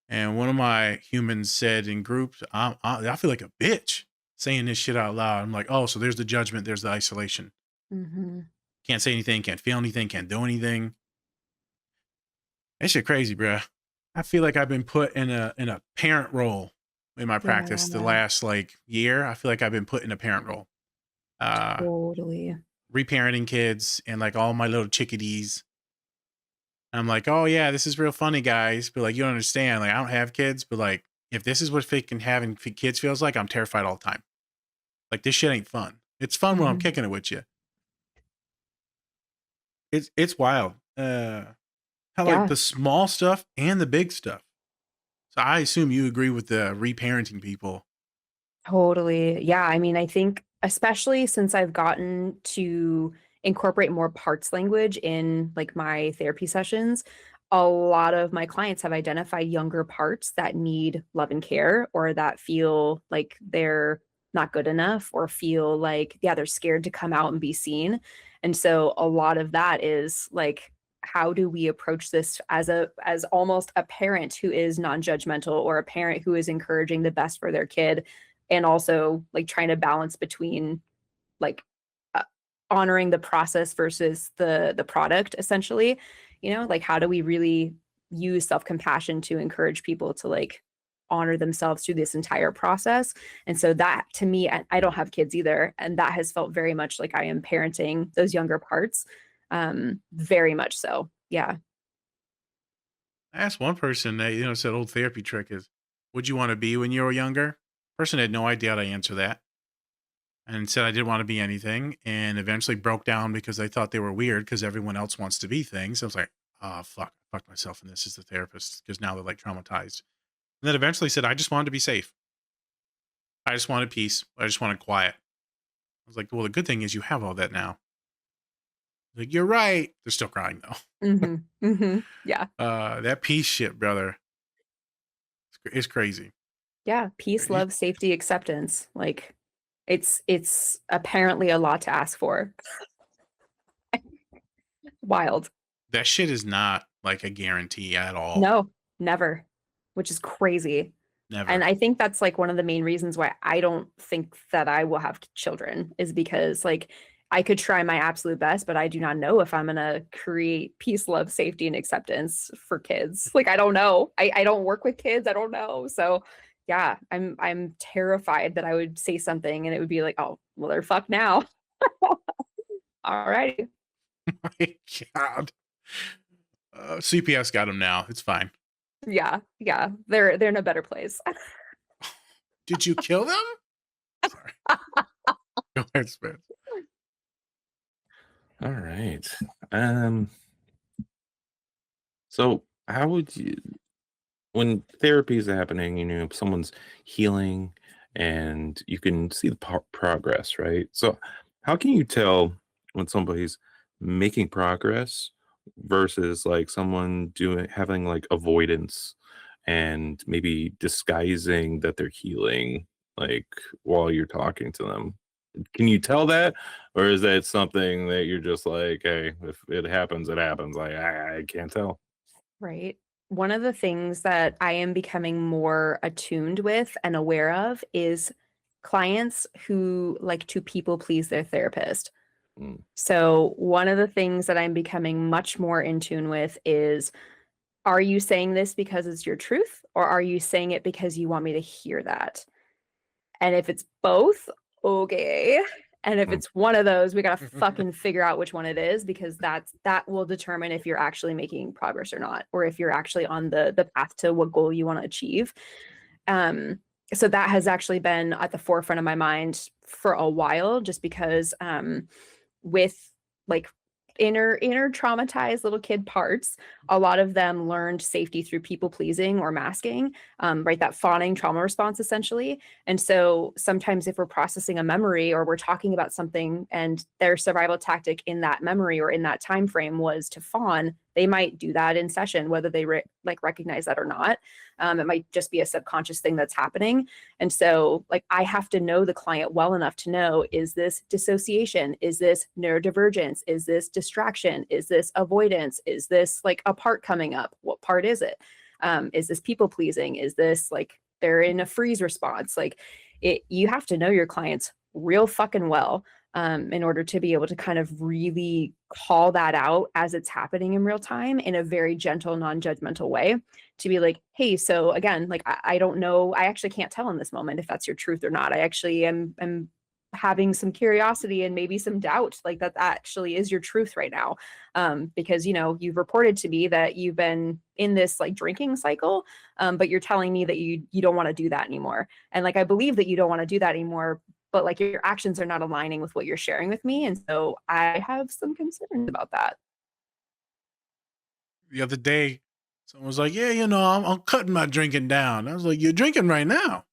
[SPEAKER 2] And one of my humans said in groups, I feel like a bitch saying this shit out loud. I'm like, oh, so there's the judgment. There's the isolation.
[SPEAKER 3] Mm-hmm.
[SPEAKER 2] Can't say anything. Can't feel anything. Can't do anything. That shit crazy, bro. I feel like I've been put in a parent role in my practice the last like year. I feel like I've been put in a parent role.
[SPEAKER 3] Totally.
[SPEAKER 2] Reparenting kids and like all my little chickadees. I'm like, oh yeah, this is real funny, guys. But like, you don't understand. Like, I don't have kids, but like, if this is what freaking having kids feels like, I'm terrified all the time. Like, this shit ain't fun. It's fun when I'm kicking it with you. It's wild. How like the small stuff and the big stuff. So I assume you agree with the reparenting people.
[SPEAKER 3] Totally. Yeah. I mean, I think especially since I've gotten to incorporate more parts language in like my therapy sessions, a lot of my clients have identified younger parts that need love and care or that feel like they're not good enough or feel like, they're scared to come out and be seen. And so a lot of that is like, how do we approach this as almost a parent who is non-judgmental or a parent who is encouraging the best for their kid and also like trying to balance between like honoring the process versus the product essentially, like how do we really use self-compassion to encourage people to like honor themselves through this entire process. And so that to me, I don't have kids either. And that has felt very much like I am parenting those younger parts. Very much so. Yeah.
[SPEAKER 2] I asked one person that, it's that old therapy trick is, what'd you want to be when you were younger? Person had no idea how to answer that. And said I didn't want to be anything and eventually broke down because they thought they were weird because everyone else wants to be things. I was like, oh, fuck myself. And this is the therapist because now they're like traumatized. And then eventually said, I just wanted to be safe. I just wanted peace. I just wanted quiet. I was like, well, the good thing is you have all that now. Like, you're right. They're still crying though.
[SPEAKER 3] Yeah.
[SPEAKER 2] That peace shit, brother. It's crazy.
[SPEAKER 3] Yeah. Peace, love, safety, acceptance. Like it's apparently a lot to ask for. Wild.
[SPEAKER 2] That shit is not like a guarantee at all.
[SPEAKER 3] No, never, which is crazy.
[SPEAKER 2] Never.
[SPEAKER 3] And I think that's like one of the main reasons why I don't think that I will have children is because like I could try my absolute best, but I do not know if I'm going to create peace, love, safety, and acceptance for kids. Like, I don't know. I don't work with kids. I don't know. So yeah, I'm terrified that I would say something and it would be like, oh, well, they're fucked now. All right.
[SPEAKER 2] My God. CPS got them now. It's fine.
[SPEAKER 3] Yeah. They're in a better place.
[SPEAKER 2] Did you kill them? Sorry. Go ahead, Spence.
[SPEAKER 1] All right. So how would you, when therapy is happening, someone's healing and you can see the progress, right? So how can you tell when somebody's making progress versus like someone having like avoidance and maybe disguising that they're healing, like while you're talking to them? Can you tell that, or is that something that you're just like, hey, if it happens, it happens? Like I can't tell.
[SPEAKER 3] Right. one of the things that I am becoming more attuned with and aware of is clients who like to people please their therapist.
[SPEAKER 1] Mm.
[SPEAKER 3] So one of the things that I'm becoming much more in tune with is, are you saying this because it's your truth, or are you saying it because you want me to hear that? And if it's both, okay. And if it's one of those, we gotta fucking figure out which one it is, because that will determine if you're actually making progress or not, or if you're actually on the path to what goal you want to achieve. So that has actually been at the forefront of my mind for a while, just because with like inner traumatized little kid parts, a lot of them learned safety through people pleasing or masking, right? That fawning trauma response, essentially. And so sometimes if we're processing a memory or we're talking about something and their survival tactic in that memory or in that time frame was to fawn, they might do that in session, whether they recognize that or not. It might just be a subconscious thing that's happening. And so like, I have to know the client well enough to know, is this dissociation? Is this neurodivergence? Is this distraction? Is this avoidance? Is this like a part coming up? What part is it? Is this people pleasing? Is this like they're in a freeze response? Like you have to know your clients real fucking well in order to be able to kind of really call that out as it's happening in real time in a very gentle, non-judgmental way, to be like, hey, so again, like, I don't know, I actually can't tell in this moment if that's your truth or not. I actually am having some curiosity and maybe some doubt, like that actually is your truth right now. Because, you know, you've reported to me that you've been in this like drinking cycle, but you're telling me that you don't want to do that anymore. And like, I believe that you don't want to do that anymore, but like your actions are not aligning with what you're sharing with me. And so I have some concerns about that.
[SPEAKER 2] The other day, someone was like, yeah, you know, I'm cutting my drinking down. I was like, you're drinking right now.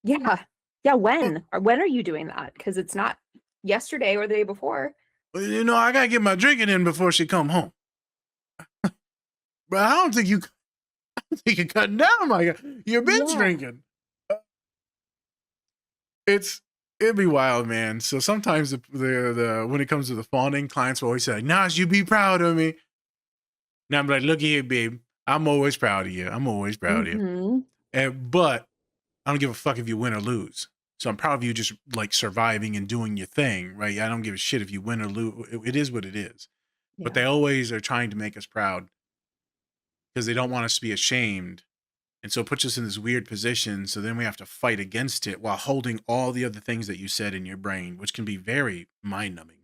[SPEAKER 3] Yeah. Yeah. When are you doing that? Because it's not yesterday or the day before.
[SPEAKER 2] Well, you know, I got to get my drinking in before she come home. But I don't think you're cutting down, my God. You've been drinking. It'd be wild, man. So sometimes the when it comes to the fawning, clients will always say, Nas, you be proud of me. Now I'm like, look here, babe. I'm always proud of you. I'm always proud of you. But I don't give a fuck if you win or lose. So I'm proud of you just like surviving and doing your thing, right? I don't give a shit if you win or lose. It is what it is. Yeah. But they always are trying to make us proud because they don't want us to be ashamed. And so it puts us in this weird position. So then we have to fight against it while holding all the other things that you said in your brain, which can be very mind-numbing.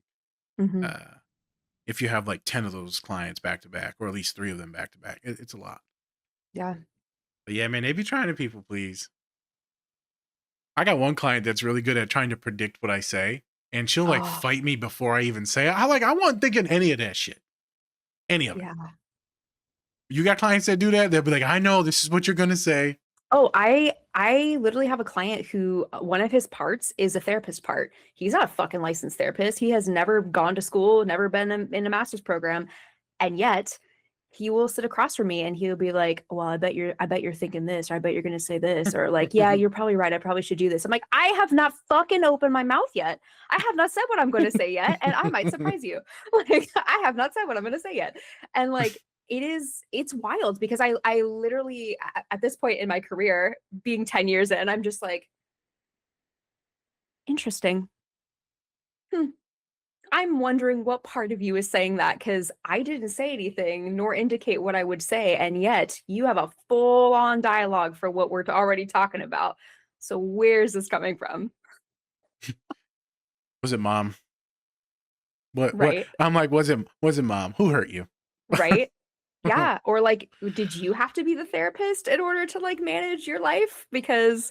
[SPEAKER 2] If you have like 10 of those clients back to back, or at least 3 of them back to back, it's a lot.
[SPEAKER 3] Yeah.
[SPEAKER 2] But yeah, man, they be trying to people please. I got one client that's really good at trying to predict what I say, and she'll like fight me before I even say it. I wasn't thinking any of that shit. Any of it. You got clients that do that? They'll be like, I know this is what you're going to say.
[SPEAKER 3] Oh, I literally have a client who one of his parts is a therapist part. He's not a fucking licensed therapist. He has never gone to school, never been in a master's program. And yet he will sit across from me and he'll be like, well, I bet you're thinking this, or I bet you're going to say this, or like, yeah, you're probably right. I probably should do this. I'm like, I have not fucking opened my mouth yet. I have not said what I'm going to say yet. And I might surprise you. Like, I have not said what I'm going to say yet. And like, it's wild because I literally at this point in my career, being 10 years in, I'm just like, interesting. I'm wondering what part of you is saying that, because I didn't say anything nor indicate what I would say. And yet you have a full on dialogue for what we're already talking about. So where's this coming from?
[SPEAKER 2] Was it mom? What?
[SPEAKER 3] Right.
[SPEAKER 2] I'm like, was it mom? Who hurt you?
[SPEAKER 3] Right. Yeah. Or like, did you have to be the therapist in order to like manage your life? Because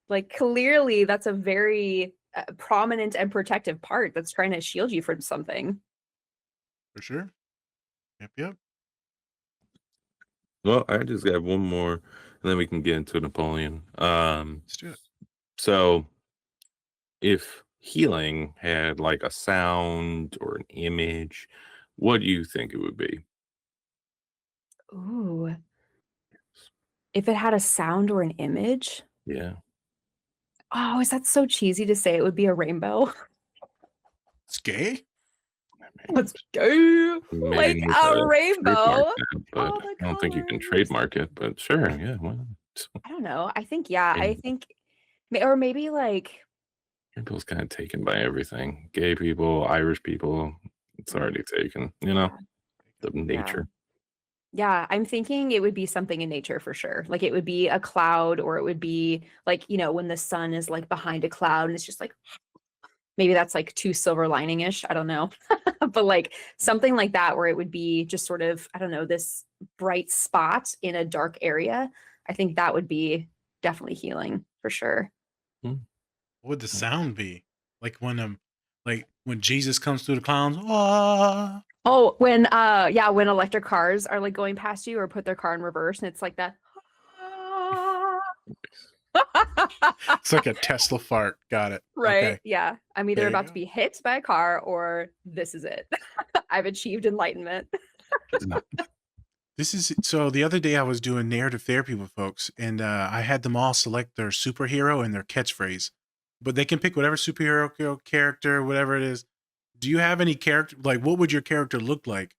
[SPEAKER 3] like, clearly that's a very prominent and protective part that's trying to shield you from something.
[SPEAKER 2] For sure. Yep.
[SPEAKER 1] Well, I just got one more and then we can get into Napoleon.
[SPEAKER 2] Let's do it.
[SPEAKER 1] So if healing had like a sound or an image, what do you think it would be?
[SPEAKER 3] Ooh. If it had a sound or an image?
[SPEAKER 1] Yeah.
[SPEAKER 3] Oh, is that so cheesy to say? It would be a rainbow.
[SPEAKER 2] It's gay?
[SPEAKER 3] Let's go.
[SPEAKER 1] Maybe
[SPEAKER 3] Like
[SPEAKER 1] need
[SPEAKER 3] a
[SPEAKER 1] to
[SPEAKER 3] rainbow.
[SPEAKER 1] trademark that, but
[SPEAKER 3] All the
[SPEAKER 1] I don't think you can
[SPEAKER 3] colors.
[SPEAKER 1] trademark it. But sure, yeah. Well,
[SPEAKER 3] I don't know. I think, yeah, I
[SPEAKER 1] and
[SPEAKER 3] think, or maybe like,
[SPEAKER 1] people's kind of taken by everything. Gay people, Irish people, it's already taken. You know, the
[SPEAKER 3] yeah.
[SPEAKER 1] nature.
[SPEAKER 3] Yeah, I'm thinking it would be something in nature for sure. Like it would be a cloud, or it would be like, when the sun is like behind a cloud and it's just like, maybe that's like too silver lining-ish. I don't know. But like something like that, where it would be just sort of, I don't know, this bright spot in a dark area. I think that would be definitely healing for sure.
[SPEAKER 2] What would the sound be? Like when Jesus comes through the clowns. Ah.
[SPEAKER 3] Oh, when electric cars are like going past you, or put their car in reverse, and it's like that.
[SPEAKER 2] It's like a Tesla fart. Got it.
[SPEAKER 3] Right.
[SPEAKER 2] Okay.
[SPEAKER 3] Yeah. I'm either
[SPEAKER 2] There you
[SPEAKER 3] about
[SPEAKER 2] go.
[SPEAKER 3] to be hit by a car, or this is it. I've achieved enlightenment.
[SPEAKER 2] This is so. The other day I was doing narrative therapy with folks, and I had them all select their superhero and their catchphrase, but they can pick whatever superhero character, whatever it is. Do you have any character? Like, what would your character look like?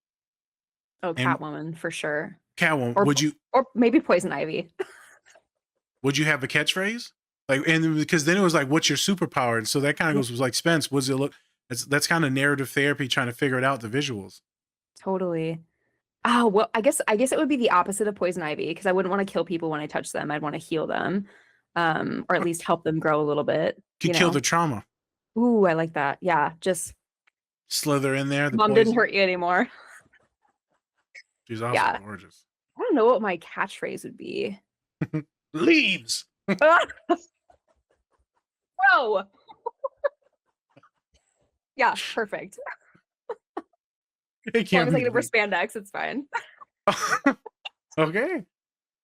[SPEAKER 3] Oh,
[SPEAKER 2] And
[SPEAKER 3] Catwoman for sure.
[SPEAKER 2] Catwoman,
[SPEAKER 3] Or
[SPEAKER 2] would
[SPEAKER 3] maybe Poison Ivy.
[SPEAKER 2] you have a catchphrase? Like, and because then it was like, what's your superpower? And so that kind of goes with like Spence. What does it look? That's kind of narrative therapy, trying to figure it out, the visuals.
[SPEAKER 3] Totally. Oh, well, I guess it would be the opposite of Poison Ivy, because I wouldn't want to kill people when I touch them. I'd want to heal them. Or at least help them grow a little bit.
[SPEAKER 2] Could kill the trauma.
[SPEAKER 3] Ooh, I like that. Yeah. Just
[SPEAKER 2] Slither in there. The
[SPEAKER 3] mom
[SPEAKER 2] poison.
[SPEAKER 3] didn't hurt you anymore.
[SPEAKER 2] She's also
[SPEAKER 3] Yeah.
[SPEAKER 2] gorgeous.
[SPEAKER 3] I don't know what my catchphrase would be.
[SPEAKER 2] Leaves.
[SPEAKER 3] Bro. Yeah, perfect. As long as I get over spandex, it's fine.
[SPEAKER 2] Okay.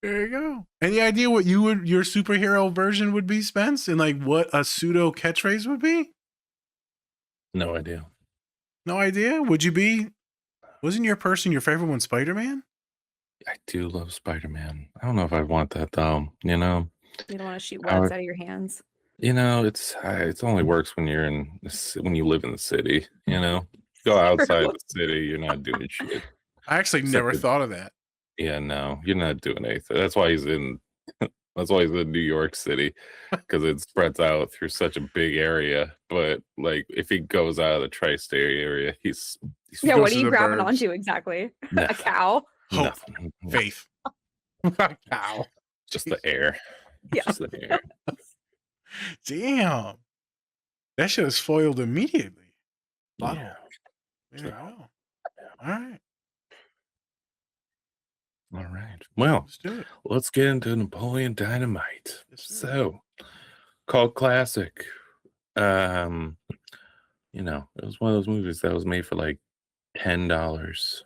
[SPEAKER 2] There you go. Any idea what your superhero version would be, Spence? And like what a pseudo catchphrase would be?
[SPEAKER 1] No idea.
[SPEAKER 2] No idea? Wasn't your favorite one Spider-Man?
[SPEAKER 1] I do love Spider-Man. I don't know if I want that though. You know,
[SPEAKER 3] You don't want to shoot webs out of your hands.
[SPEAKER 1] It's only works when you're when you live in the city. You know, go outside the city, you're not doing shit.
[SPEAKER 2] I actually never thought of that.
[SPEAKER 1] Yeah, no, you're not doing anything. That's why he's in New York City, because it spreads out through such a big area. But like, if he goes out of the tri-state area, he's
[SPEAKER 3] Yeah, what
[SPEAKER 2] goes
[SPEAKER 3] are
[SPEAKER 2] to
[SPEAKER 3] you
[SPEAKER 2] the
[SPEAKER 3] grabbing
[SPEAKER 2] burbs.
[SPEAKER 3] onto exactly? A
[SPEAKER 1] Nothing.
[SPEAKER 3] cow?
[SPEAKER 2] Hope.
[SPEAKER 1] Nothing.
[SPEAKER 2] Faith. Ow.
[SPEAKER 1] Just the air.
[SPEAKER 3] Yeah.
[SPEAKER 1] Just the air.
[SPEAKER 2] Damn. That shit is foiled immediately. Wow.
[SPEAKER 1] Yeah.
[SPEAKER 2] There you go. All right.
[SPEAKER 1] All right. Well,
[SPEAKER 2] Let's do it.
[SPEAKER 1] let's get into Napoleon Dynamite.
[SPEAKER 2] Yes, sir.
[SPEAKER 1] So, cult classic. It was one of those movies that was made for like $10.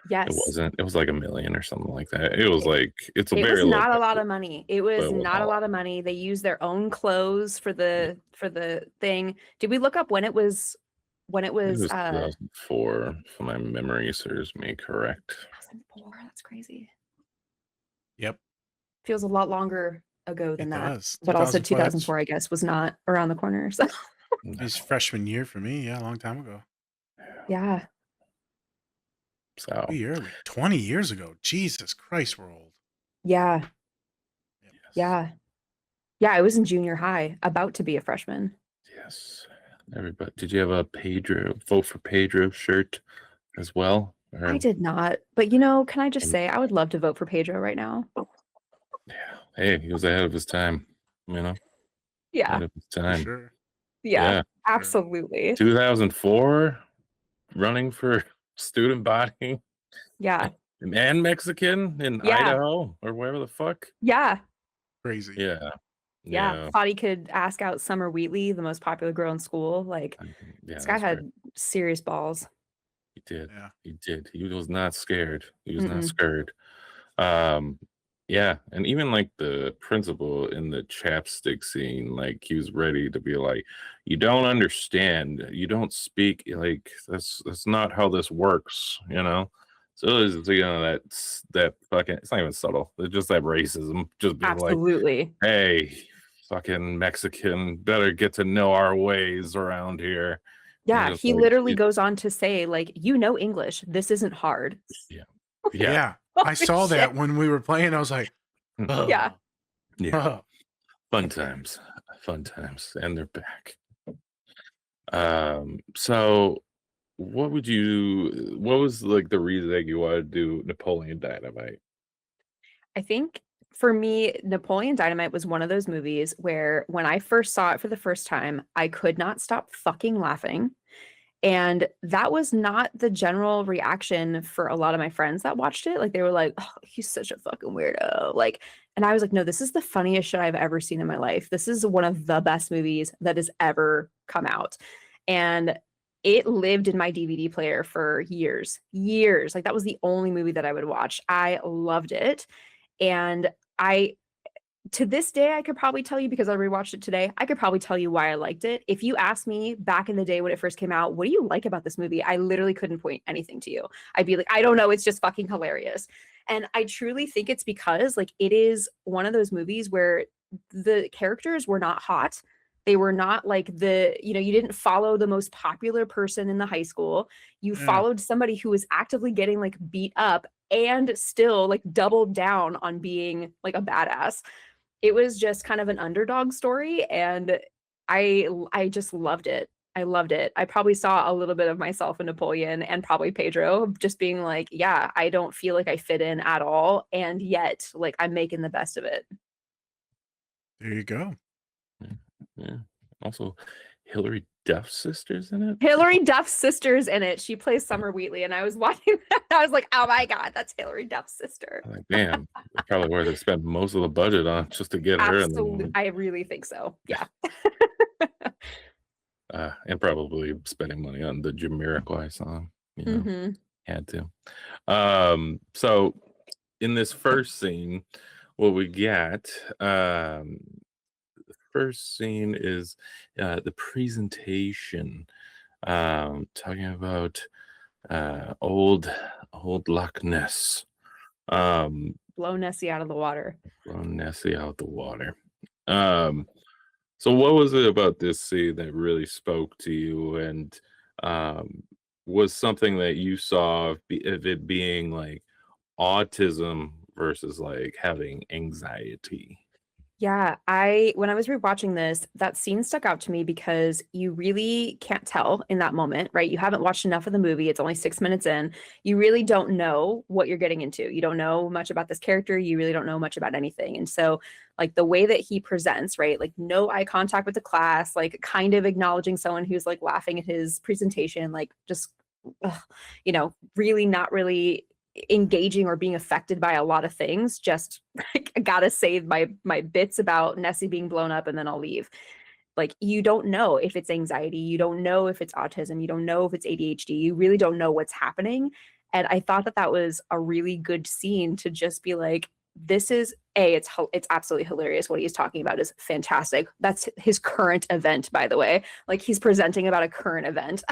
[SPEAKER 3] Yes.
[SPEAKER 1] It wasn't. It was like $1 million or something like that. It was like
[SPEAKER 3] It was not a lot of money. It was
[SPEAKER 1] but it was
[SPEAKER 3] not a
[SPEAKER 1] not.
[SPEAKER 3] lot of money. They used their own clothes for the thing. Did we look up when it was? When it
[SPEAKER 1] It
[SPEAKER 3] was
[SPEAKER 1] was 2004, if my memory serves me correct.
[SPEAKER 3] 2004. That's crazy.
[SPEAKER 2] Yep.
[SPEAKER 3] Feels a lot longer ago than
[SPEAKER 2] It
[SPEAKER 3] that.
[SPEAKER 2] does.
[SPEAKER 3] But also
[SPEAKER 2] 2004, that's-
[SPEAKER 3] 2004, I guess, was not around the corner. So
[SPEAKER 2] His freshman year for me. Yeah, a long time ago.
[SPEAKER 3] yeah.
[SPEAKER 1] So
[SPEAKER 2] Pretty early. 20 years ago. Jesus Christ, we're old.
[SPEAKER 3] Yeah.
[SPEAKER 2] Yep.
[SPEAKER 3] Yeah. Yeah. I was in junior high, about to be a freshman.
[SPEAKER 1] yes, everybody. Did you have a vote for Pedro shirt as well? Or-
[SPEAKER 3] I did not. But can I just say I would love to vote for Pedro right now?
[SPEAKER 1] Yeah. Hey, he was ahead of his time.
[SPEAKER 3] Yeah.
[SPEAKER 1] Ahead of his
[SPEAKER 2] For
[SPEAKER 1] time.
[SPEAKER 2] sure.
[SPEAKER 3] Yeah. Absolutely.
[SPEAKER 1] 2004, running for student body
[SPEAKER 3] Yeah.
[SPEAKER 1] and Mexican in
[SPEAKER 3] Yeah.
[SPEAKER 1] Idaho or wherever the fuck.
[SPEAKER 3] Yeah.
[SPEAKER 2] Crazy.
[SPEAKER 1] Yeah.
[SPEAKER 3] Yeah. Thought he could ask out Summer Wheatley, the most popular girl in school. Like,
[SPEAKER 1] Yeah,
[SPEAKER 3] this guy
[SPEAKER 1] that's
[SPEAKER 3] had
[SPEAKER 1] right.
[SPEAKER 3] serious balls.
[SPEAKER 1] He did.
[SPEAKER 2] Yeah.
[SPEAKER 1] He did. He was not scared. He was not
[SPEAKER 3] Mm-mm.
[SPEAKER 1] scared. Yeah, and even like the principal in the chapstick scene, like he was ready to be like, "You don't understand. You don't speak like that's not how this works." So it's that fucking. It's not even subtle. It's just that racism. Just being like,
[SPEAKER 3] Absolutely.
[SPEAKER 1] "Hey, fucking Mexican, better get to know our ways around here."
[SPEAKER 3] Yeah,
[SPEAKER 1] it's
[SPEAKER 3] he
[SPEAKER 1] like,
[SPEAKER 3] literally goes on to say, like, you know English. This isn't hard.
[SPEAKER 1] yeah.
[SPEAKER 2] Yeah. I
[SPEAKER 3] Holy
[SPEAKER 2] saw
[SPEAKER 3] shit.
[SPEAKER 2] that when we were playing. I was like, oh.
[SPEAKER 3] Yeah.
[SPEAKER 1] Yeah. Fun times. And they're back. So what was like the reason that you wanted to do Napoleon Dynamite?
[SPEAKER 3] I think for me, Napoleon Dynamite was one of those movies where when I first saw it for the first time, I could not stop fucking laughing. And that was not the general reaction for a lot of my friends that watched it. Like they were like, "Oh, he's such a fucking weirdo." Like, and I was like, "No, this is the funniest shit I've ever seen in my life. This is one of the best movies that has ever come out." And it lived in my DVD player for years. Years. Like that was the only movie that I would watch. I loved it. And I to this day, I could probably tell you because I rewatched it today. I could probably tell you why I liked it. If you asked me back in the day when it first came out, what do you like about this movie? I literally couldn't point anything to you. I'd be like, I don't know. It's just fucking hilarious. And I truly think it's because like it is one of those movies where the characters were not hot. They were not like you didn't follow the most popular person in the high school. You followed somebody who was actively getting like beat up and still like doubled down on being like a badass. It was just kind of an underdog story, and I just loved it. I loved it. I probably saw a little bit of myself in Napoleon and probably Pedro just being like, yeah, I don't feel like I fit in at all, and yet like I'm making the best of it.
[SPEAKER 2] There you go.
[SPEAKER 1] Yeah. Also, Hillary Duff's sister's in it.
[SPEAKER 3] Hillary Duff's sister's in it. She plays Summer Wheatley, and I was watching that. I was like, oh my God, that's Hillary Duff's sister.
[SPEAKER 1] I'm like, damn, that's probably where they spent most of the budget on just to get her in the
[SPEAKER 3] Absolutely.
[SPEAKER 1] movie.
[SPEAKER 3] I really think so. Yeah.
[SPEAKER 1] And probably spending money on the Jamiroquai song. Had to. So in this first scene, what we got, the first scene is the presentation, talking about old Loch Ness.
[SPEAKER 3] Blow Nessie out of the water.
[SPEAKER 1] Blow Nessie out the water. So what was it about this scene that really spoke to you, and was something that you saw of it being like autism versus like having anxiety?
[SPEAKER 3] Yeah, when I was rewatching this, that scene stuck out to me because you really can't tell in that moment, right? You haven't watched enough of the movie. It's only 6 minutes in. You really don't know what you're getting into. You don't know much about this character. You really don't know much about anything. And so, like the way that he presents, right? Like no eye contact with the class, like kind of acknowledging someone who's like laughing at his presentation, like just, really not really engaging or being affected by a lot of things. Just like, I gotta save my bits about Nessie being blown up and then I'll leave. Like you don't know if it's anxiety, you don't know if it's autism, you don't know if it's ADHD, you really don't know what's happening. And I thought that was a really good scene to just be like, this is it's absolutely hilarious. What he's talking about is fantastic. That's his current event, by the way. Like he's presenting about a current event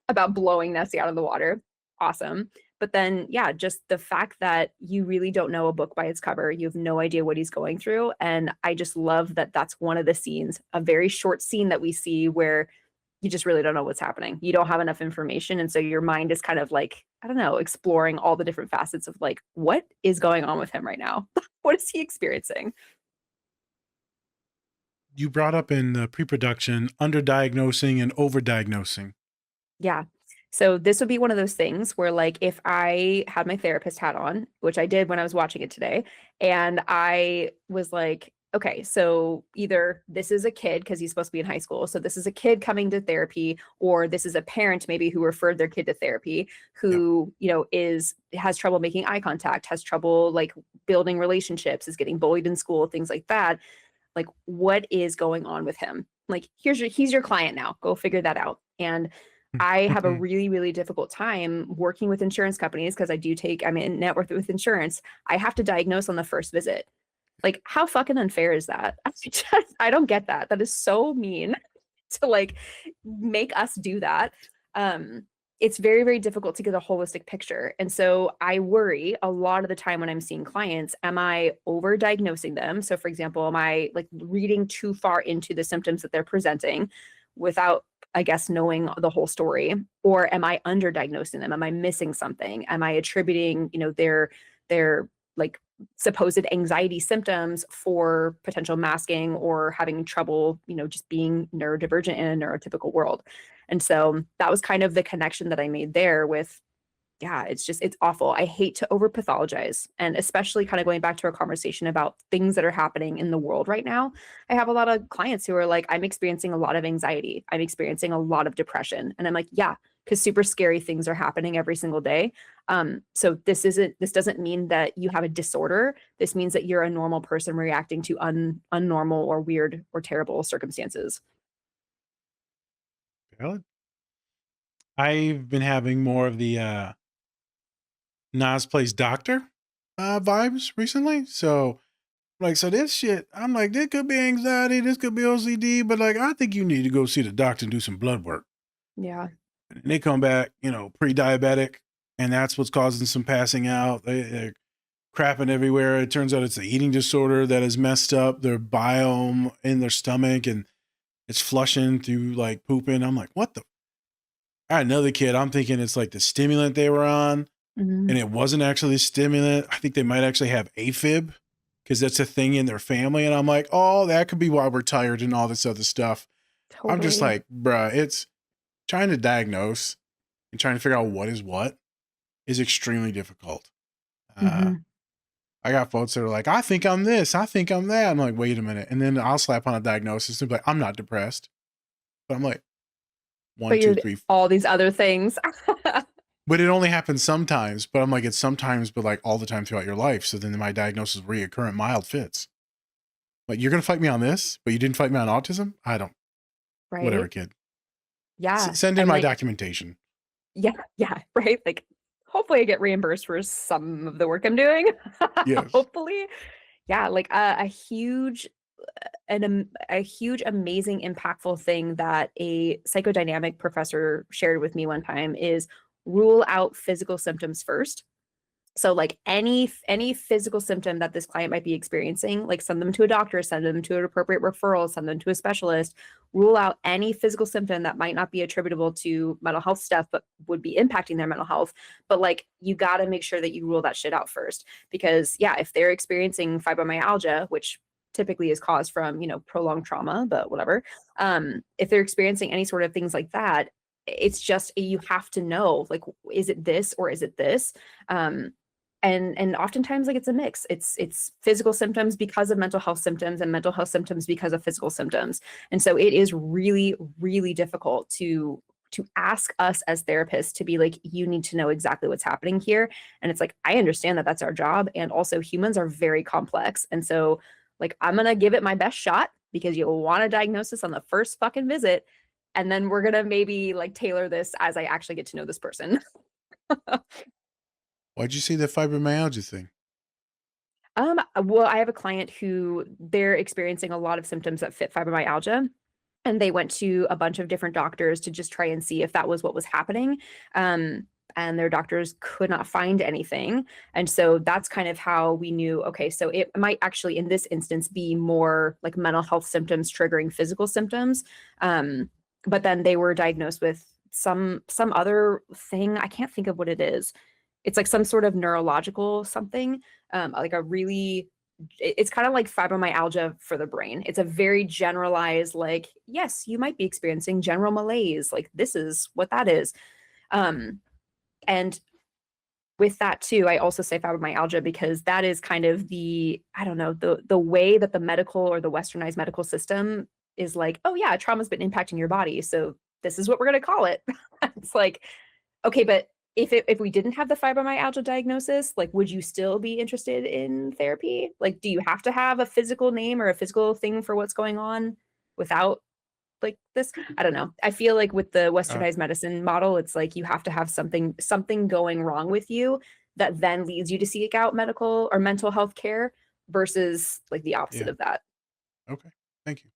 [SPEAKER 3] about blowing Nessie out of the water. Awesome. But then, yeah, just the fact that you really don't know a book by its cover, you have no idea what he's going through. And I just love that that's one of the scenes, a very short scene that we see where you just really don't know what's happening. You don't have enough information. And so your mind is kind of like, I don't know, exploring all the different facets of like, what is going on with him right now? What is he experiencing?
[SPEAKER 2] You brought up in the pre-production under-diagnosing and over-diagnosing.
[SPEAKER 3] Yeah. So this would be one of those things where like if I had my therapist hat on, which I did when I was watching it today, and I was like, okay, so either this is a kid because he's supposed to be in high school. So this is a kid coming to therapy, or this is a parent maybe who referred their kid to therapy who, has trouble making eye contact, has trouble like building relationships, is getting bullied in school, things like that. Like what is going on with him? Like he's your client now. Go figure that out. And I have a really, really difficult time working with insurance companies because I'm in network with insurance. I have to diagnose on the first visit. Like, how fucking unfair is that? I don't get that. That is so mean to like make us do that. It's very, very difficult to get a holistic picture. And so I worry a lot of the time when I'm seeing clients, am I over-diagnosing them? So for example, am I like reading too far into the symptoms that they're presenting? without, I guess, knowing the whole story? Or am I under-diagnosing them? Am I missing something? Am I attributing, their like supposed anxiety symptoms for potential masking or having trouble, just being neurodivergent in a neurotypical world? And so that was kind of the connection that I made there with, yeah, it's awful. I hate to over pathologize. And especially kind of going back to our conversation about things that are happening in the world right now. I have a lot of clients who are like, I'm experiencing a lot of anxiety. I'm experiencing a lot of depression. And I'm like, yeah, because super scary things are happening every single day. So this doesn't mean that you have a disorder. This means that you're a normal person reacting to unnormal or weird or terrible circumstances.
[SPEAKER 2] Valid. I've been having more of the Nas plays doctor vibes recently. So so this shit, I'm like, this could be anxiety, this could be OCD, but like, I think you need to go see the doctor and do some blood work.
[SPEAKER 3] Yeah.
[SPEAKER 2] And they come back, pre-diabetic, and that's what's causing some passing out. They're crapping everywhere. It turns out it's an eating disorder that has messed up their biome in their stomach, and it's flushing through like pooping. I'm like, what the? I had another kid. I'm thinking it's like the stimulant they were on, and it wasn't actually a stimulant. I think they might actually have AFib because that's a thing in their family. And I'm like, oh, that could be why we're tired and all this other stuff.
[SPEAKER 3] Totally.
[SPEAKER 2] I'm just like, bruh, it's trying to diagnose and trying to figure out what is extremely difficult. I got folks that are like, I think I'm this, I think I'm that. I'm like, wait a minute. And then I'll slap on a diagnosis and be like, I'm not depressed. But I'm like, one, two, three, four.
[SPEAKER 3] All these other things.
[SPEAKER 2] But it only happens sometimes. But I'm like, it's sometimes, but like all the time throughout your life. So then my diagnosis is reoccurrent mild fits. Like, you're going to fight me on this, but you didn't fight me on autism? I don't.
[SPEAKER 3] Right.
[SPEAKER 2] Whatever, kid.
[SPEAKER 3] Yeah.
[SPEAKER 2] Send in my documentation.
[SPEAKER 3] Yeah. Right. Like, hopefully I get reimbursed for some of the work I'm doing.
[SPEAKER 2] Yes.
[SPEAKER 3] Hopefully. Yeah. Like a huge, amazing, impactful thing that a psychodynamic professor shared with me one time is rule out physical symptoms first. So like any physical symptom that this client might be experiencing, like send them to a doctor, send them to an appropriate referral, send them to a specialist, rule out any physical symptom that might not be attributable to mental health stuff, but would be impacting their mental health. But like, you got to make sure that you rule that shit out first, because yeah, if they're experiencing fibromyalgia, which typically is caused from, prolonged trauma, but whatever. If they're experiencing any sort of things like that, it's just, you have to know, like, is it this or is it this? And oftentimes, like, it's a mix. It's physical symptoms because of mental health symptoms and mental health symptoms because of physical symptoms. And so it is really, really difficult to ask us as therapists to be like, you need to know exactly what's happening here. And it's like, I understand that that's our job. And also humans are very complex. And so like, I'm going to give it my best shot because you'll want a diagnosis on the first fucking visit. And then we're going to maybe like tailor this as I actually get to know this person.
[SPEAKER 2] Why'd you say the fibromyalgia thing?
[SPEAKER 3] Well, I have a client who they're experiencing a lot of symptoms that fit fibromyalgia. And they went to a bunch of different doctors to just try and see if that was what was happening. And their doctors could not find anything. And so that's kind of how we knew, okay, so it might actually in this instance be more like mental health symptoms triggering physical symptoms. But then they were diagnosed with some other thing. I can't think of what it is. It's like some sort of neurological something, like it's kind of like fibromyalgia for the brain. It's a very generalized, like, yes, you might be experiencing general malaise. Like, this is what that is. And with that too, I also say fibromyalgia because that is kind of the way that the medical or the westernized medical system is like, oh yeah, trauma's been impacting your body, so this is what we're going to call it. It's like, okay, but if we didn't have the fibromyalgia diagnosis, like, would you still be interested in therapy? Like, do you have to have a physical name or a physical thing for what's going on without like this? I don't know. I feel like with the westernized medicine model, it's like you have to have something going wrong with you that then leads you to seek out medical or mental health care versus like the opposite of that.
[SPEAKER 2] Okay. Thank you.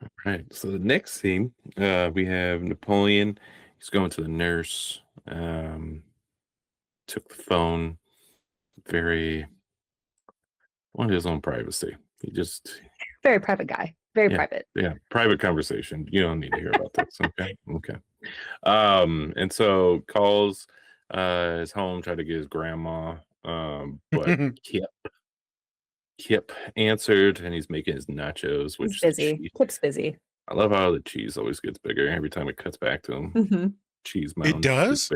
[SPEAKER 1] All right. So the next scene, we have Napoleon. He's going to the nurse. Took the phone. Wanted his own privacy. He just
[SPEAKER 3] very private guy. Very
[SPEAKER 1] Yeah.
[SPEAKER 3] private.
[SPEAKER 1] Yeah, private conversation. You don't need to hear about this. Okay. Okay. And so calls his home, tried to get his grandma, but Kip answered, and he's making his nachos,
[SPEAKER 3] He's
[SPEAKER 1] which
[SPEAKER 3] busy. Kip's busy.
[SPEAKER 1] I love how the cheese always gets bigger every time it cuts back to him.
[SPEAKER 3] Mm-hmm.
[SPEAKER 1] Cheese mounds.
[SPEAKER 2] It does?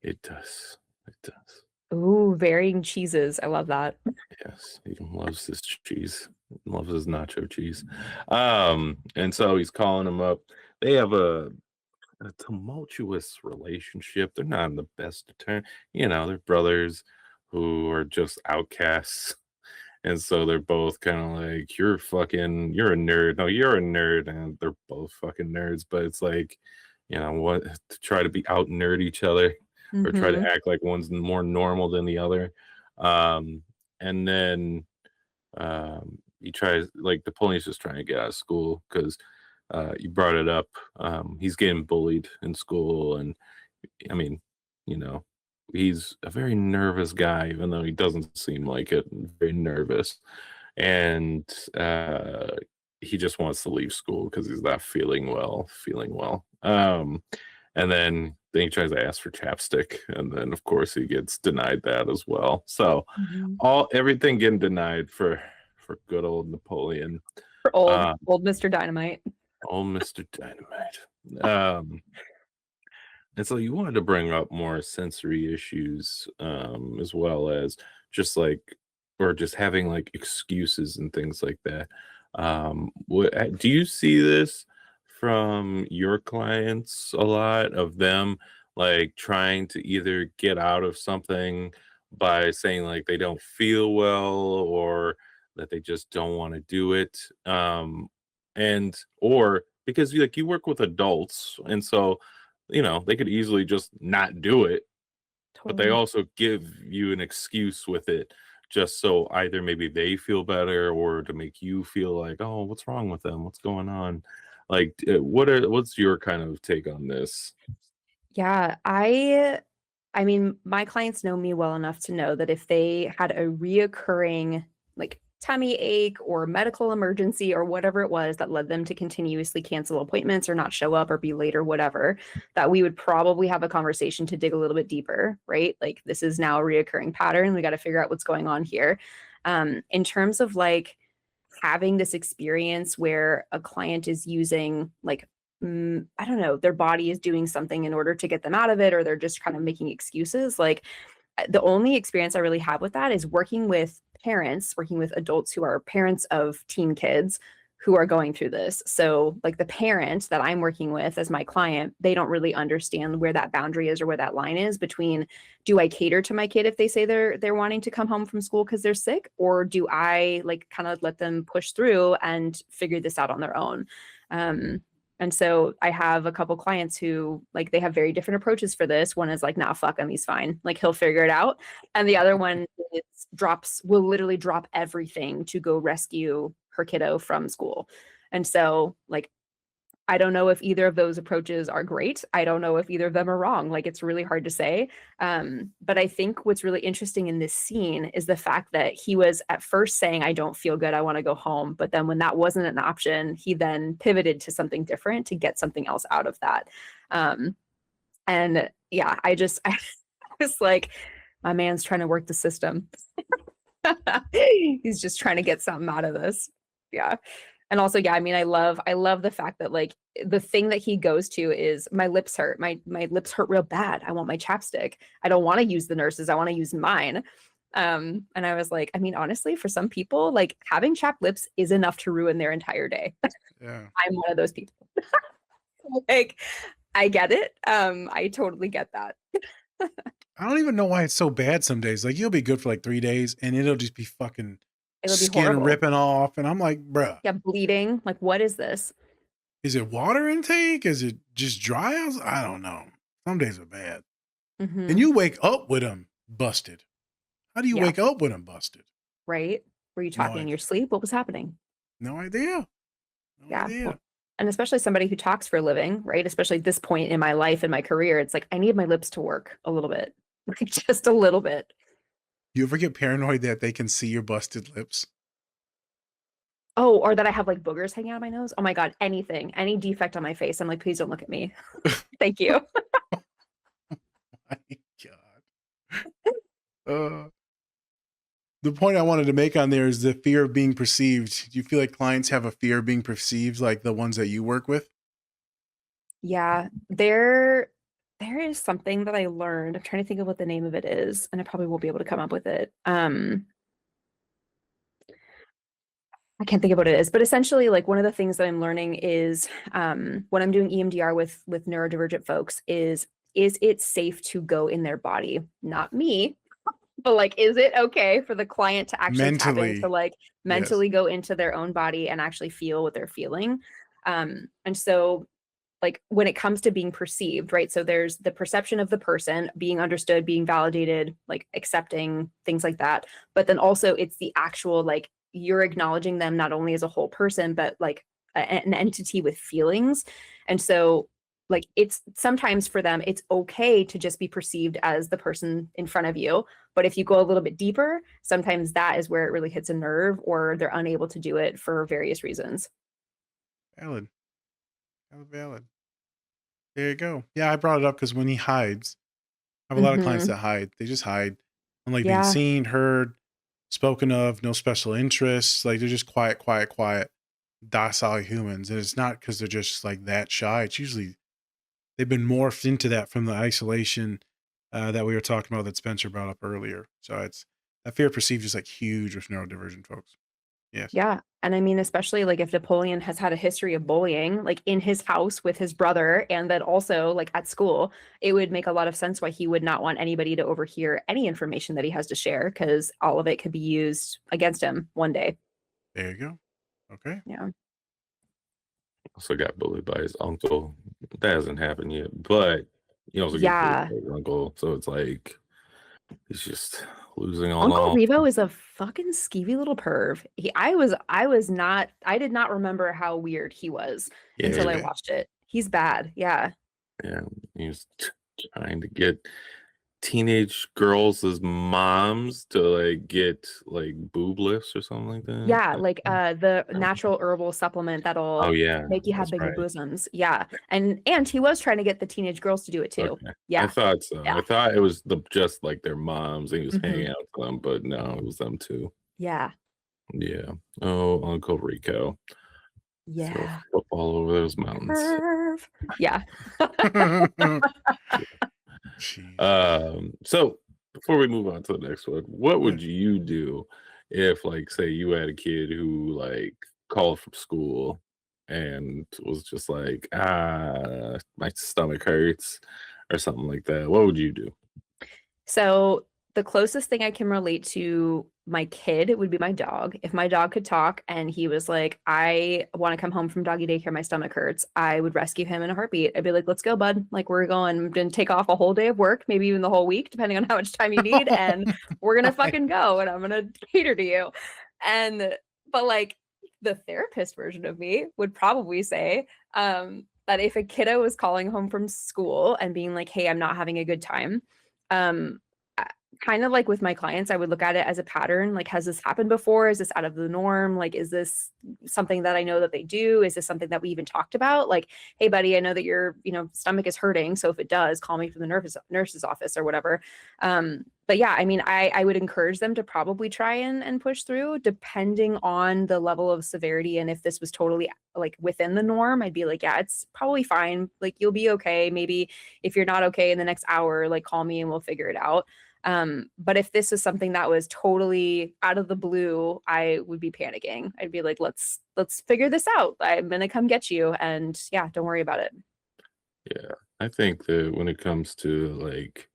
[SPEAKER 1] It does. It does.
[SPEAKER 3] Ooh, varying cheeses. I love that.
[SPEAKER 1] Yes, he loves his cheese. Loves his nacho cheese. And so he's calling him up. They have a tumultuous relationship. They're not in the best of terms. They're brothers who are just outcasts. And so they're both kind of like, you're a nerd. No, you're a nerd. And they're both fucking nerds. But it's like, what, to try to be out nerd each other or try to act like one's more normal than the other. And then he tries, like, Napoleon's just trying to get out of school because you brought it up. He's getting bullied in school. And I mean, he's a very nervous guy, even though he doesn't seem like it. Very nervous. And he just wants to leave school because he's not feeling well. And then he tries to ask for chapstick. And then, of course, he gets denied that as well. So everything getting denied for good old Napoleon.
[SPEAKER 3] For old Mr. Dynamite.
[SPEAKER 1] Old Mr. Dynamite. And so you wanted to bring up more sensory issues, as well as just having like excuses and things like that. Do you see this from your clients a lot, of them like trying to either get out of something by saying like they don't feel well or that they just don't want to do it? Or because you work with adults, and so they could easily just not do it, but they also give you an excuse with it just so either maybe they feel better or to make you feel like, oh, what's wrong with them? What's going on? Like, what's your kind of take on this?
[SPEAKER 3] Yeah, I mean, my clients know me well enough to know that if they had a reoccurring like tummy ache or medical emergency or whatever it was that led them to continuously cancel appointments or not show up or be late or whatever, that we would probably have a conversation to dig a little bit deeper, right? Like, this is now a reoccurring pattern. We got to figure out what's going on here. In terms of like having this experience where a client is using like, I don't know, their body is doing something in order to get them out of it, or they're just kind of making excuses. Like, the only experience I really have with that is working with adults who are parents of teen kids who are going through this. So like the parent that I'm working with as my client, they don't really understand where that boundary is or where that line is between, do I cater to my kid if they say they're wanting to come home from school because they're sick, or do I like kind of let them push through and figure this out on their own? And so I have a couple clients who like, they have very different approaches for this. One is like, nah, fuck him, he's fine. Like, he'll figure it out. And the other one will literally drop everything to go rescue her kiddo from school. And so like, I don't know if either of those approaches are great. I don't know if either of them are wrong. Like, it's really hard to say. But I think what's really interesting in this scene is the fact that he was at first saying, I don't feel good, I want to go home. But then when that wasn't an option, he then pivoted to something different to get something else out of that. And yeah, I was like, my man's trying to work the system. He's just trying to get something out of this. Yeah. And also, yeah, I mean, I love the fact that like the thing that he goes to is, my lips hurt. My lips hurt real bad. I want my chapstick. I don't want to use the nurses. I want to use mine. And I was like, I mean, honestly, for some people, like having chapped lips is enough to ruin their entire day.
[SPEAKER 2] Yeah.
[SPEAKER 3] I'm one of those people. Like, I get it. I totally get that.
[SPEAKER 2] I don't even know why it's so bad some days. Like, you'll be good for like 3 days and it'll just be fucking skin
[SPEAKER 3] horrible.
[SPEAKER 2] ripping off. And I'm like, bruh.
[SPEAKER 3] Yeah, bleeding. Like, what is this?
[SPEAKER 2] Is it water intake? Is it just dry? I don't know. Some days are bad.
[SPEAKER 3] Mm-hmm.
[SPEAKER 2] And you wake up with them busted. How do you wake up with them busted?
[SPEAKER 3] Right? Were you talking in your sleep? What was happening?
[SPEAKER 2] No idea. No idea.
[SPEAKER 3] Well, and especially somebody who talks for a living, right? Especially at this point in my life and my career, it's like, I need my lips to work a little bit. Like, just a little bit.
[SPEAKER 2] You ever get paranoid that they can see your busted lips?
[SPEAKER 3] Oh, or that I have like boogers hanging out of my nose. Oh my God, anything, any defect on my face. I'm like, please don't look at me. Thank you.
[SPEAKER 2] My God. The point I wanted to make on there is the fear of being perceived. Do you feel like clients have a fear of being perceived, like the ones that you work with?
[SPEAKER 3] Yeah, there is something that I learned. I'm trying to think of what the name of it is, and I probably won't be able to come up with it. I can't think of what it is, but essentially, like one of the things that I'm learning is when I'm doing EMDR with neurodivergent folks is it safe to go in their body? Not me, but like, is it okay for the client to actually tap into
[SPEAKER 2] Mentally.
[SPEAKER 3] like
[SPEAKER 2] Yes.
[SPEAKER 3] mentally go into their own body and actually feel what they're feeling? And so like when it comes to being perceived, right? So there's the perception of the person being understood, being validated, like accepting things like that. But then also it's the actual, like you're acknowledging them not only as a whole person, but like an entity with feelings. And so like it's sometimes for them, it's okay to just be perceived as the person in front of you. But if you go a little bit deeper, sometimes that is where it really hits a nerve or they're unable to do it for various reasons.
[SPEAKER 2] Valid. Valid. There you go. Yeah, I brought it up because when he hides, I have a lot of clients
[SPEAKER 3] Mhm.
[SPEAKER 2] that hide. They just hide. Unlike being
[SPEAKER 3] Yeah.
[SPEAKER 2] seen, heard, spoken of, no special interests. Like they're just quiet, docile humans. And it's not because they're just like that shy. It's usually they've been morphed into that from the isolation that we were talking about that Spencer brought up earlier. So it's that fear perceived is like huge with neurodivergent folks. Yes.
[SPEAKER 3] Yeah. And I mean, especially like if Napoleon has had a history of bullying, like in his house with his brother, and then also like at school, it would make a lot of sense why he would not want anybody to overhear any information that he has to share, because all of it could be used against him one day.
[SPEAKER 2] There you go. Okay.
[SPEAKER 3] Yeah.
[SPEAKER 1] Also got bullied by his uncle. That hasn't happened yet, but he also gets
[SPEAKER 3] Yeah.
[SPEAKER 1] bullied by his uncle. So it's like he's just losing on
[SPEAKER 3] Uncle
[SPEAKER 1] all.
[SPEAKER 3] Revo is a fucking skeevy little perv. I did not remember how weird he was until I
[SPEAKER 2] Yeah.
[SPEAKER 3] watched it. He's bad. Yeah.
[SPEAKER 1] Yeah, he was trying to get teenage girls as moms to like get like boob lifts or something like that.
[SPEAKER 3] Yeah, like the natural herbal supplement
[SPEAKER 1] Oh
[SPEAKER 3] that'll
[SPEAKER 1] yeah,
[SPEAKER 3] make you have
[SPEAKER 1] that's
[SPEAKER 3] bigger
[SPEAKER 1] right.
[SPEAKER 3] bosoms. Yeah. And he was trying to get the teenage girls to do it too.
[SPEAKER 1] Okay. I
[SPEAKER 3] Yeah.
[SPEAKER 1] thought so.
[SPEAKER 3] Yeah.
[SPEAKER 1] I thought it was just like their moms and he was hanging
[SPEAKER 3] Mhm.
[SPEAKER 1] out with them, but no, it was them too.
[SPEAKER 3] Yeah.
[SPEAKER 1] Yeah. Oh, Uncle Rico. Throw
[SPEAKER 3] Yeah.
[SPEAKER 1] football over those mountains.
[SPEAKER 3] Perv. Yeah.
[SPEAKER 2] Jeez.
[SPEAKER 1] So before we move on to the next one, what would you do if, like, say you had a kid who like called from school and was just like, my stomach hurts or something like that? What would you do?
[SPEAKER 3] So the closest thing I can relate to my kid would be my dog. If my dog could talk and he was like, I want to come home from doggy daycare, my stomach hurts, I would rescue him in a heartbeat. I'd be like, let's go, bud. Like, we're going. I'm going to take off a whole day of work, maybe even the whole week, depending on how much time you need. And we're going to fucking go and I'm going to cater to you. But like the therapist version of me would probably say, that if a kiddo was calling home from school and being like, hey, I'm not having a good time, kind of like with my clients, I would look at it as a pattern. Like, has this happened before? Is this out of the norm? Like, is this something that I know that they do? Is this something that we even talked about? Like, hey, buddy, I know that your, stomach is hurting. So if it does, call me from the nurse's office or whatever. But yeah, I mean, I would encourage them to probably try and push through, depending on the level of severity. And if this was totally like within the norm, I'd be like, yeah, it's probably fine. Like, you'll be okay. Maybe if you're not okay in the next hour, like call me and we'll figure it out. But if this is something that was totally out of the blue, I would be panicking. I'd be like, let's figure this out. I'm gonna come get you. And yeah, don't worry about it.
[SPEAKER 1] Yeah, I think that when it comes to like,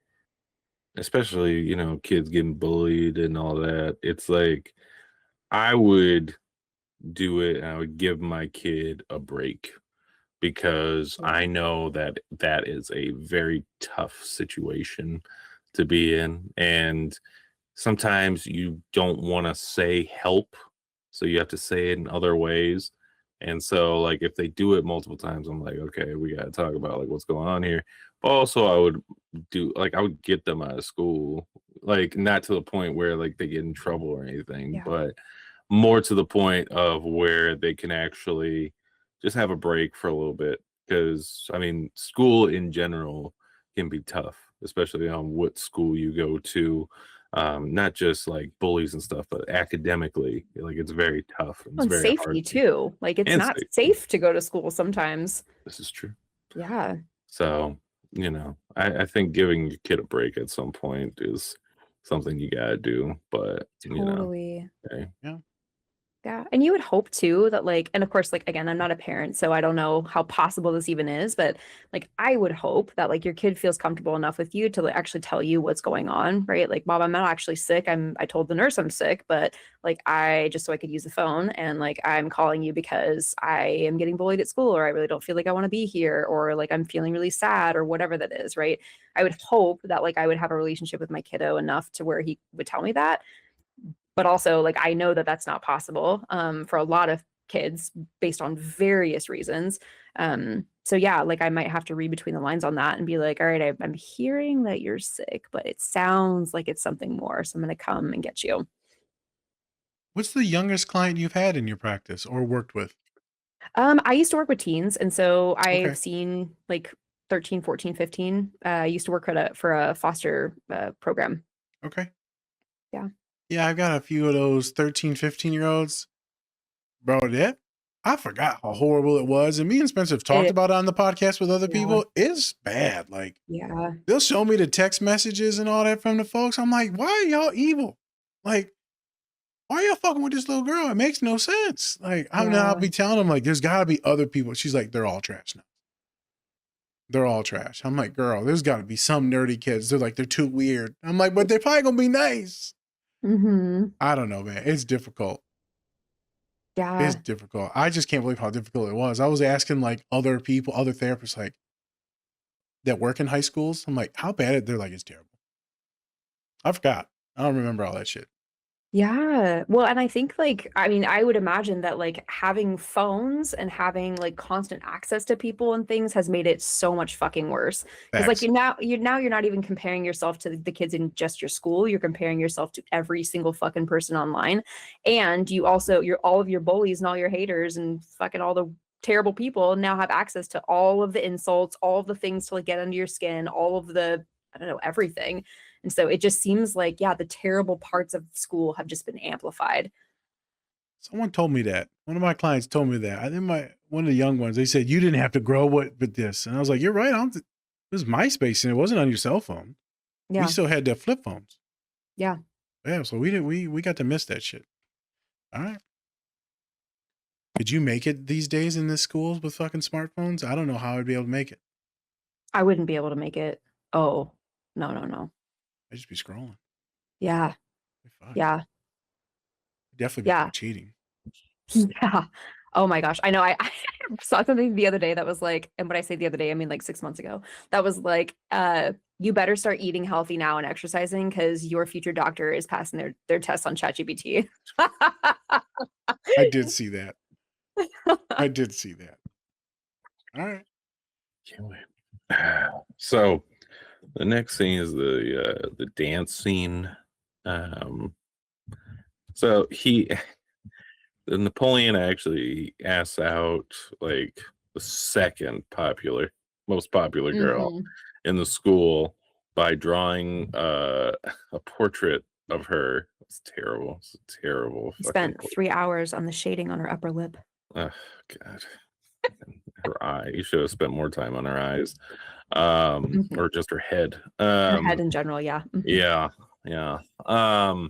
[SPEAKER 1] especially, kids getting bullied and all that, it's like I would do it and I would give my kid a break because I know that that is a very tough situation to be in. And sometimes you don't want to say help, so you have to say it in other ways. And so like if they do it multiple times, I'm like, okay, we got to talk about like what's going on here. But also I would get them out of school, like not to the point where like they get in trouble or anything,
[SPEAKER 3] Yeah.
[SPEAKER 1] but more to the point of where they can actually just have a break for a little bit. Because, I mean, school in general can be tough, especially on what school you go to. Not just like bullies and stuff, but academically, like it's very tough. And it's
[SPEAKER 3] And
[SPEAKER 1] very
[SPEAKER 3] safety
[SPEAKER 1] hard.
[SPEAKER 3] too. Like it's
[SPEAKER 1] And
[SPEAKER 3] not
[SPEAKER 1] safety.
[SPEAKER 3] safe to go to school sometimes.
[SPEAKER 1] This is true.
[SPEAKER 3] Yeah.
[SPEAKER 1] So, I think giving your kid a break at some point is something you gotta do. But,
[SPEAKER 3] Totally.
[SPEAKER 1] okay.
[SPEAKER 3] Yeah. And you would hope too that like, and of course, like again, I'm not a parent, so I don't know how possible this even is, but like I would hope that like your kid feels comfortable enough with you to like, actually tell you what's going on, right? Like, Mom, I'm not actually sick. I told the nurse I'm sick, but like I just so I could use the phone and like I'm calling you because I am getting bullied at school, or I really don't feel like I want to be here, or like I'm feeling really sad, or whatever that is, right? I would hope that like I would have a relationship with my kiddo enough to where he would tell me that. But also, like, I know that that's not possible for a lot of kids based on various reasons. So yeah, like I might have to read between the lines on that and be like, all right, I'm hearing that you're sick, but it sounds like it's something more. So I'm going to come and get you.
[SPEAKER 2] What's the youngest client you've had in your practice or worked with?
[SPEAKER 3] I used to work with teens. And so
[SPEAKER 2] Okay.
[SPEAKER 3] I've seen like 13, 14, 15. I used to work for a foster program.
[SPEAKER 2] Okay.
[SPEAKER 3] Yeah.
[SPEAKER 2] Yeah, I've got a few of those 13, 15-year-olds. Bro, I forgot how horrible it was. And me and Spencer have talked about it on the podcast with other people. It's bad. Like,
[SPEAKER 3] yeah,
[SPEAKER 2] they'll show me the text messages and all that from the folks. I'm like, why are y'all evil? Like, why are y'all fucking with this little girl? It makes no sense. Like, I'll be telling them, like, there's got to be other people. She's like, they're all trash now. They're all trash. I'm like, girl, there's got to be some nerdy kids. They're like, they're too weird. I'm like, but they're probably going to be nice.
[SPEAKER 3] Mm-hmm.
[SPEAKER 2] I don't know, man. It's difficult.
[SPEAKER 3] Yeah.
[SPEAKER 2] It's difficult. I just can't believe how difficult it was. I was asking like other people, other therapists, like that work in high schools. I'm like, how bad? They're like, it's terrible. I forgot. I don't remember all that shit.
[SPEAKER 3] Yeah. Well, and I think like, I mean, I would imagine that like having phones and having like constant access to people and things has made it so much fucking worse. Because like you're not even comparing yourself to the kids in just your school. You're comparing yourself to every single fucking person online. And you also, all of your bullies and all your haters and fucking all the terrible people now have access to all of the insults, all of the things to like get under your skin, all of the, I don't know, everything. And so it just seems like, yeah, the terrible parts of school have just been amplified.
[SPEAKER 2] Someone told me that. One of my clients told me that. I think one of the young ones, they said, you didn't have to grow with this. And I was like, you're right. It was MySpace and it wasn't on your cell phone.
[SPEAKER 3] Yeah.
[SPEAKER 2] We still had the flip phones.
[SPEAKER 3] Yeah.
[SPEAKER 2] Yeah. So we got to miss that shit. All right. Could you make it these days in the schools with fucking smartphones? I don't know how I'd be able to make it.
[SPEAKER 3] I wouldn't be able to make it. Oh, no.
[SPEAKER 2] I'd just be scrolling.
[SPEAKER 3] Yeah. Yeah.
[SPEAKER 2] Definitely be cheating.
[SPEAKER 3] Yeah. Oh my gosh. I know. I saw something the other day that was like, and when I say the other day, I mean like 6 months ago, that was like, you better start eating healthy now and exercising because your future doctor is passing their tests on ChatGPT.
[SPEAKER 2] I did see that. I did see that. All right.
[SPEAKER 1] Can't wait. So the next scene is the dance scene. So the Napoleon actually asks out like the most popular girl in the school by drawing a portrait of her. It's terrible. It's a terrible.
[SPEAKER 3] He spent 3 hours on the shading on her upper lip.
[SPEAKER 1] Oh God. Her eye. You should have spent more time on her eyes. Or just her head.
[SPEAKER 3] Her head in general, yeah.
[SPEAKER 1] Yeah. And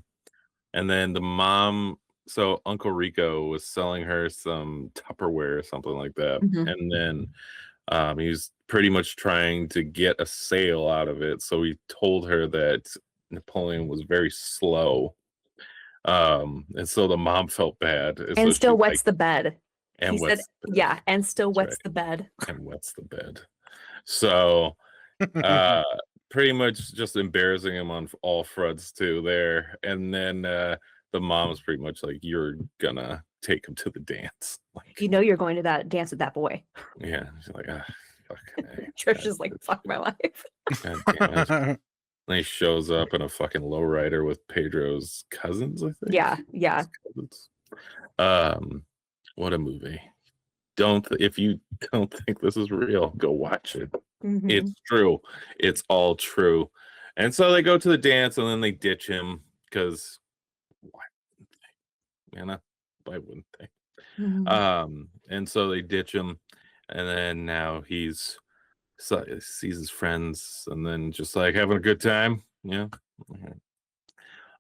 [SPEAKER 1] then the mom, so Uncle Rico was selling her some Tupperware or something like that. And then he was pretty much trying to get a sale out of it. So he told her that Napoleon was very slow. And so the mom felt bad.
[SPEAKER 3] And
[SPEAKER 1] so
[SPEAKER 3] still wets the bed.
[SPEAKER 1] And
[SPEAKER 3] he said, yeah, and still wets the bed.
[SPEAKER 1] And wets the bed. So pretty much just embarrassing him on all fronts too there. And then the mom's pretty much like, you're gonna take him to the dance. Like,
[SPEAKER 3] you know you're going to that dance with that boy.
[SPEAKER 1] Yeah. She's like, fuck.
[SPEAKER 3] Trish is like, fuck my life.
[SPEAKER 1] God damn it. And he shows up in a fucking lowrider with Pedro's cousins, I think.
[SPEAKER 3] Yeah.
[SPEAKER 1] What a movie. If you don't think this is real, go watch it.
[SPEAKER 3] Mhm.
[SPEAKER 1] It's true. It's all true. And so they go to the dance and then they ditch him because why wouldn't they? You know, why wouldn't they?
[SPEAKER 3] Mhm.
[SPEAKER 1] And so they ditch him, and then now sees his friends and then just like having a good time. Yeah. Mhm.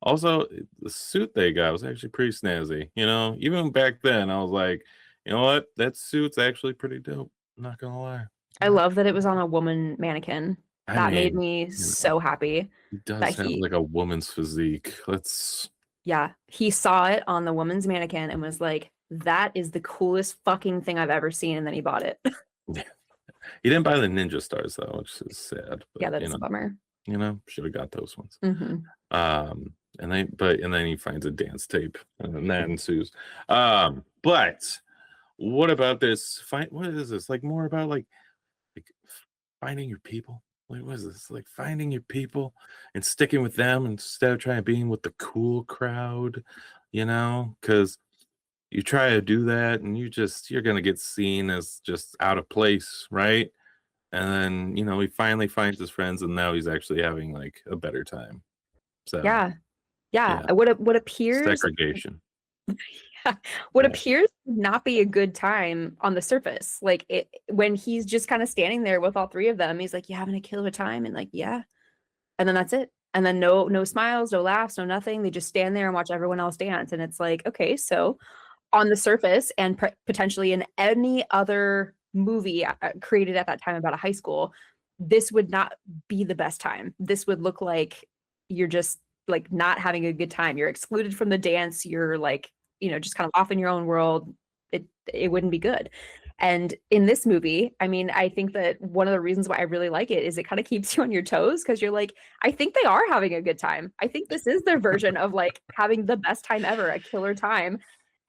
[SPEAKER 1] Also, the suit they got was actually pretty snazzy. You know, even back then, I was like, you know what? That suit's actually pretty dope. I'm not gonna lie.
[SPEAKER 3] I love that it was on a woman mannequin.
[SPEAKER 1] I
[SPEAKER 3] That made
[SPEAKER 1] mean,
[SPEAKER 3] me
[SPEAKER 1] you know,
[SPEAKER 3] so happy
[SPEAKER 1] he
[SPEAKER 3] that
[SPEAKER 1] does have like a woman's physique.
[SPEAKER 3] he saw it on the woman's mannequin and was like, that is the coolest fucking thing I've ever seen. And then he bought it.
[SPEAKER 1] He didn't buy the ninja stars though, which is sad. But,
[SPEAKER 3] Yeah, that's a bummer.
[SPEAKER 1] Should have got those ones.
[SPEAKER 3] Hmm.
[SPEAKER 1] And then he finds a dance tape, and then that ensues. But what about this? What is this? Like more about like finding your people. Like what is this? Like finding your people and sticking with them instead of trying to be with the cool crowd, because you try to do that and you're gonna get seen as just out of place, right? And then he finally finds his friends, and now he's actually having like a better time. So
[SPEAKER 3] Yeah. What appears
[SPEAKER 1] segregation.
[SPEAKER 3] what appears to not be a good time on the surface, like when he's just kind of standing there with all three of them, he's like, you having a killer time? And like, yeah. And then that's it. And then no smiles, no laughs, no nothing. They just stand there and watch everyone else dance. And it's like, okay, so on the surface and potentially in any other movie created at that time about a high school, this would not be the best time. This would look like you're just like not having a good time. You're excluded from the dance. You're like, just kind of off in your own world. It wouldn't be good. And in this movie, I mean, I think that one of the reasons why I really like it is it kind of keeps you on your toes, because you're like, I think they are having a good time. I think this is their version of like having the best time ever, a killer time.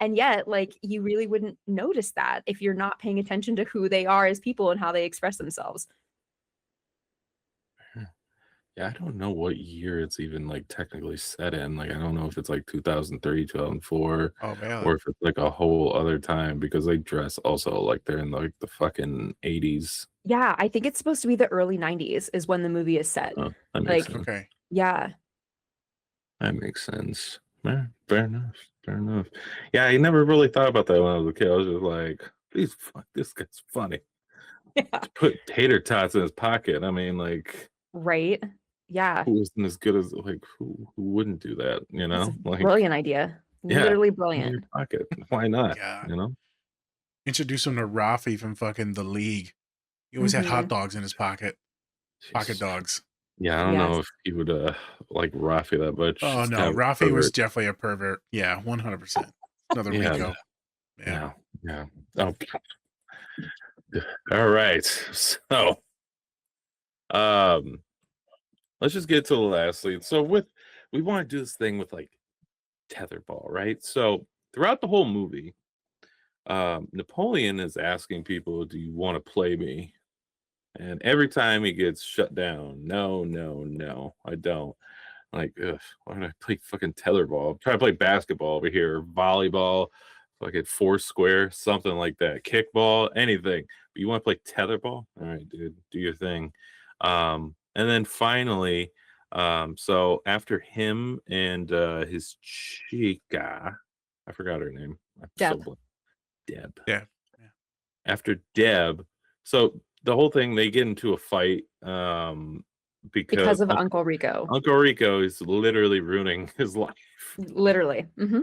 [SPEAKER 3] And yet, like, you really wouldn't notice that if you're not paying attention to who they are as people and how they express themselves.
[SPEAKER 1] Yeah, I don't know what year it's even like technically set in. Like, I don't know if it's like 2003, 2004,
[SPEAKER 2] Oh man.
[SPEAKER 1] or if it's like a whole other time, because they dress also like they're in like the fucking 80s.
[SPEAKER 3] Yeah, I think it's supposed to be the early 90s is when the movie is set.
[SPEAKER 1] Oh, that makes sense.
[SPEAKER 2] Okay.
[SPEAKER 3] Yeah.
[SPEAKER 1] That makes sense. Yeah, fair enough. Fair enough. Yeah, I never really thought about that when I was a kid. I was just like, this guy's funny.
[SPEAKER 3] Yeah.
[SPEAKER 1] Put tater tots in his pocket. I mean, like,
[SPEAKER 3] Right. Yeah.
[SPEAKER 1] who isn't as good as like who wouldn't do that?
[SPEAKER 3] It's a
[SPEAKER 1] Like,
[SPEAKER 3] brilliant idea.
[SPEAKER 1] yeah,
[SPEAKER 3] Literally
[SPEAKER 1] in your
[SPEAKER 3] brilliant.
[SPEAKER 1] pocket. Why not?
[SPEAKER 2] Yeah. Introduce him to Rafi from fucking The League. He always had hot dogs in his pocket. Pocket dogs.
[SPEAKER 1] Yeah, I don't know
[SPEAKER 3] Yes.
[SPEAKER 1] if he would like Rafi that much.
[SPEAKER 2] Oh
[SPEAKER 1] He's
[SPEAKER 2] no,
[SPEAKER 1] kind of a
[SPEAKER 2] Rafi was
[SPEAKER 1] pervert.
[SPEAKER 2] definitely a pervert. Yeah, 100%. Another
[SPEAKER 1] Yeah,
[SPEAKER 2] Rico. Yeah.
[SPEAKER 1] yeah. Oh, all right. So, let's just get to the last scene. So we want to do this thing with like tetherball, right? So throughout the whole movie, Napoleon is asking people, do you want to play me? And every time he gets shut down, no, I don't. Like, ugh, why don't I play fucking tetherball? I'm trying to play basketball over here, volleyball, fucking foursquare, something like that, kickball, anything. But you want to play tetherball? All right, dude, do your thing. And then finally, so after him and his chica, I forgot her name. I'm so
[SPEAKER 3] Deb.
[SPEAKER 1] blank. Deb.
[SPEAKER 2] Yeah.
[SPEAKER 1] After Deb, so the whole thing, they get into a fight because
[SPEAKER 3] of Uncle Rico.
[SPEAKER 1] Uncle Rico is literally ruining his life.
[SPEAKER 3] Literally. Hmm.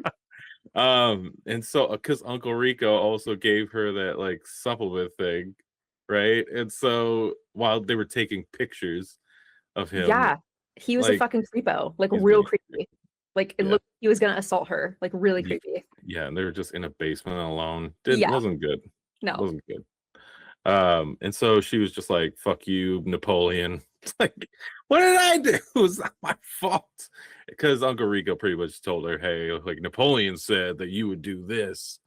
[SPEAKER 1] And so because Uncle Rico also gave her that like supplement thing, right? And so while they were taking pictures of him,
[SPEAKER 3] Yeah. He was a
[SPEAKER 1] like,
[SPEAKER 3] fucking creepo, like
[SPEAKER 1] he's
[SPEAKER 3] real
[SPEAKER 1] being
[SPEAKER 3] creepy. Like it
[SPEAKER 1] Yeah.
[SPEAKER 3] looked he was gonna assault her, like really
[SPEAKER 1] Ye-
[SPEAKER 3] creepy.
[SPEAKER 1] yeah, and they were just in a basement alone.
[SPEAKER 3] Yeah.
[SPEAKER 1] Wasn't good.
[SPEAKER 3] No.
[SPEAKER 1] Wasn't good. And so she was just like, fuck you, Napoleon. It's like, what did I do? It was not my fault. Because Uncle Rico pretty much told her, hey, like Napoleon said that you would do this,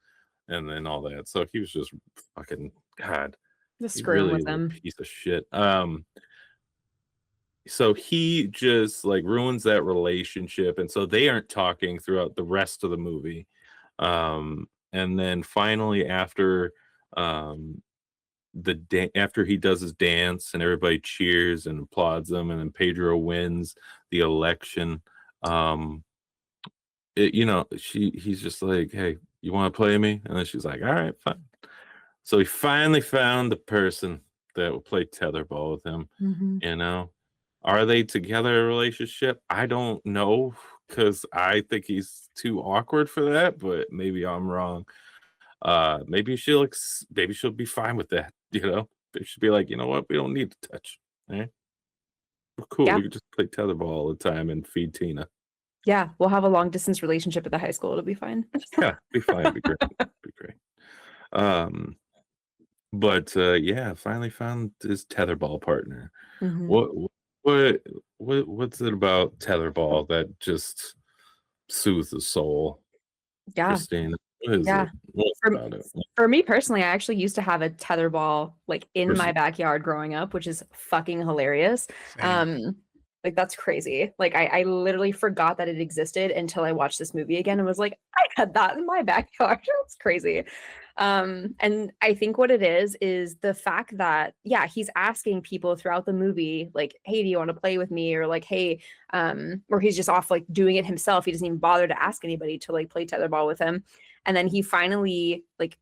[SPEAKER 1] and then all that. So he was just fucking God.
[SPEAKER 3] Just
[SPEAKER 1] He
[SPEAKER 3] screwing
[SPEAKER 1] really
[SPEAKER 3] with
[SPEAKER 1] is a
[SPEAKER 3] them.
[SPEAKER 1] piece of shit. So he just like ruins that relationship, and so they aren't talking throughout the rest of the movie. And then finally, after after he does his dance and everybody cheers and applauds him, and then Pedro wins the election, he's just like, hey, you want to play me? And then she's like, all right, fine. So he finally found the person that will play tetherball with him. Are they together in a relationship? I don't know, because I think he's too awkward for that, but maybe I'm wrong. Maybe she'll be fine with that. They should be like, you know what, we don't need to touch. Right? We're cool.
[SPEAKER 3] Yeah.
[SPEAKER 1] We could just play tetherball all the time and feed Tina.
[SPEAKER 3] Yeah, we'll have a long distance relationship at the high school. It'll be fine.
[SPEAKER 1] Yeah, be fine. Be great. Be great. But finally found his tetherball partner.
[SPEAKER 3] Mhm.
[SPEAKER 1] What's it about tetherball that just soothes the soul?
[SPEAKER 3] Yeah.
[SPEAKER 1] Christine, what is
[SPEAKER 3] Yeah.
[SPEAKER 1] it? What's
[SPEAKER 3] For,
[SPEAKER 1] about it?
[SPEAKER 3] for me personally, I actually used to have a tetherball like in
[SPEAKER 1] Pers-
[SPEAKER 3] my backyard growing up, which is fucking hilarious.
[SPEAKER 2] Same.
[SPEAKER 3] Like that's crazy. Like I literally forgot that it existed until I watched this movie again and was like, I had that in my backyard. That's crazy. And I think what it is the fact that, yeah, he's asking people throughout the movie, like, hey, do you want to play with me? Or like, hey, or he's just off like doing it himself. He doesn't even bother to ask anybody to like play tetherball with him. And then he finally like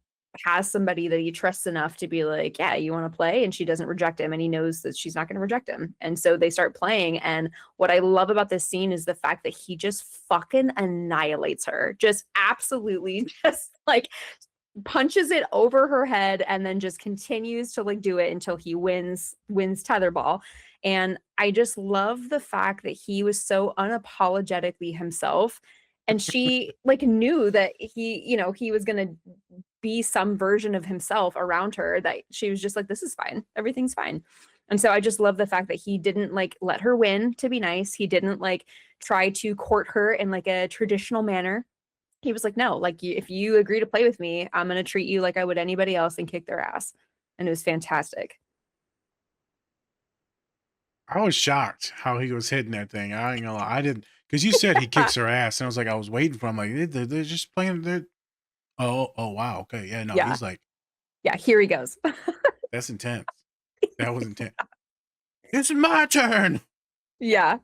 [SPEAKER 3] has somebody that he trusts enough to be like, yeah, you want to play? And she doesn't reject him. And he knows that she's not going to reject him. And so they start playing. And what I love about this scene is the fact that he just fucking annihilates her. Just absolutely just like punches it over her head and then just continues to like do it until he wins tetherball. And I just love the fact that he was so unapologetically himself. And she like knew that he was going to be some version of himself around her, that she was just like, this is fine. Everything's fine. And so I just love the fact that he didn't like let her win to be nice. He didn't like try to court her in like a traditional manner. He was like, no, like if you agree to play with me, I'm going to treat you like I would anybody else and kick their ass. And it was fantastic.
[SPEAKER 2] I was shocked how he was hitting that thing. I ain't gonna lie. I didn't, because you said he kicks her ass, and I was like, I was waiting for him. Like they're just playing. Oh wow, okay, yeah, no,
[SPEAKER 3] Yeah.
[SPEAKER 2] he's like,
[SPEAKER 3] Yeah, here he goes.
[SPEAKER 2] that's intense. That was intense. It's my turn.
[SPEAKER 3] Yeah.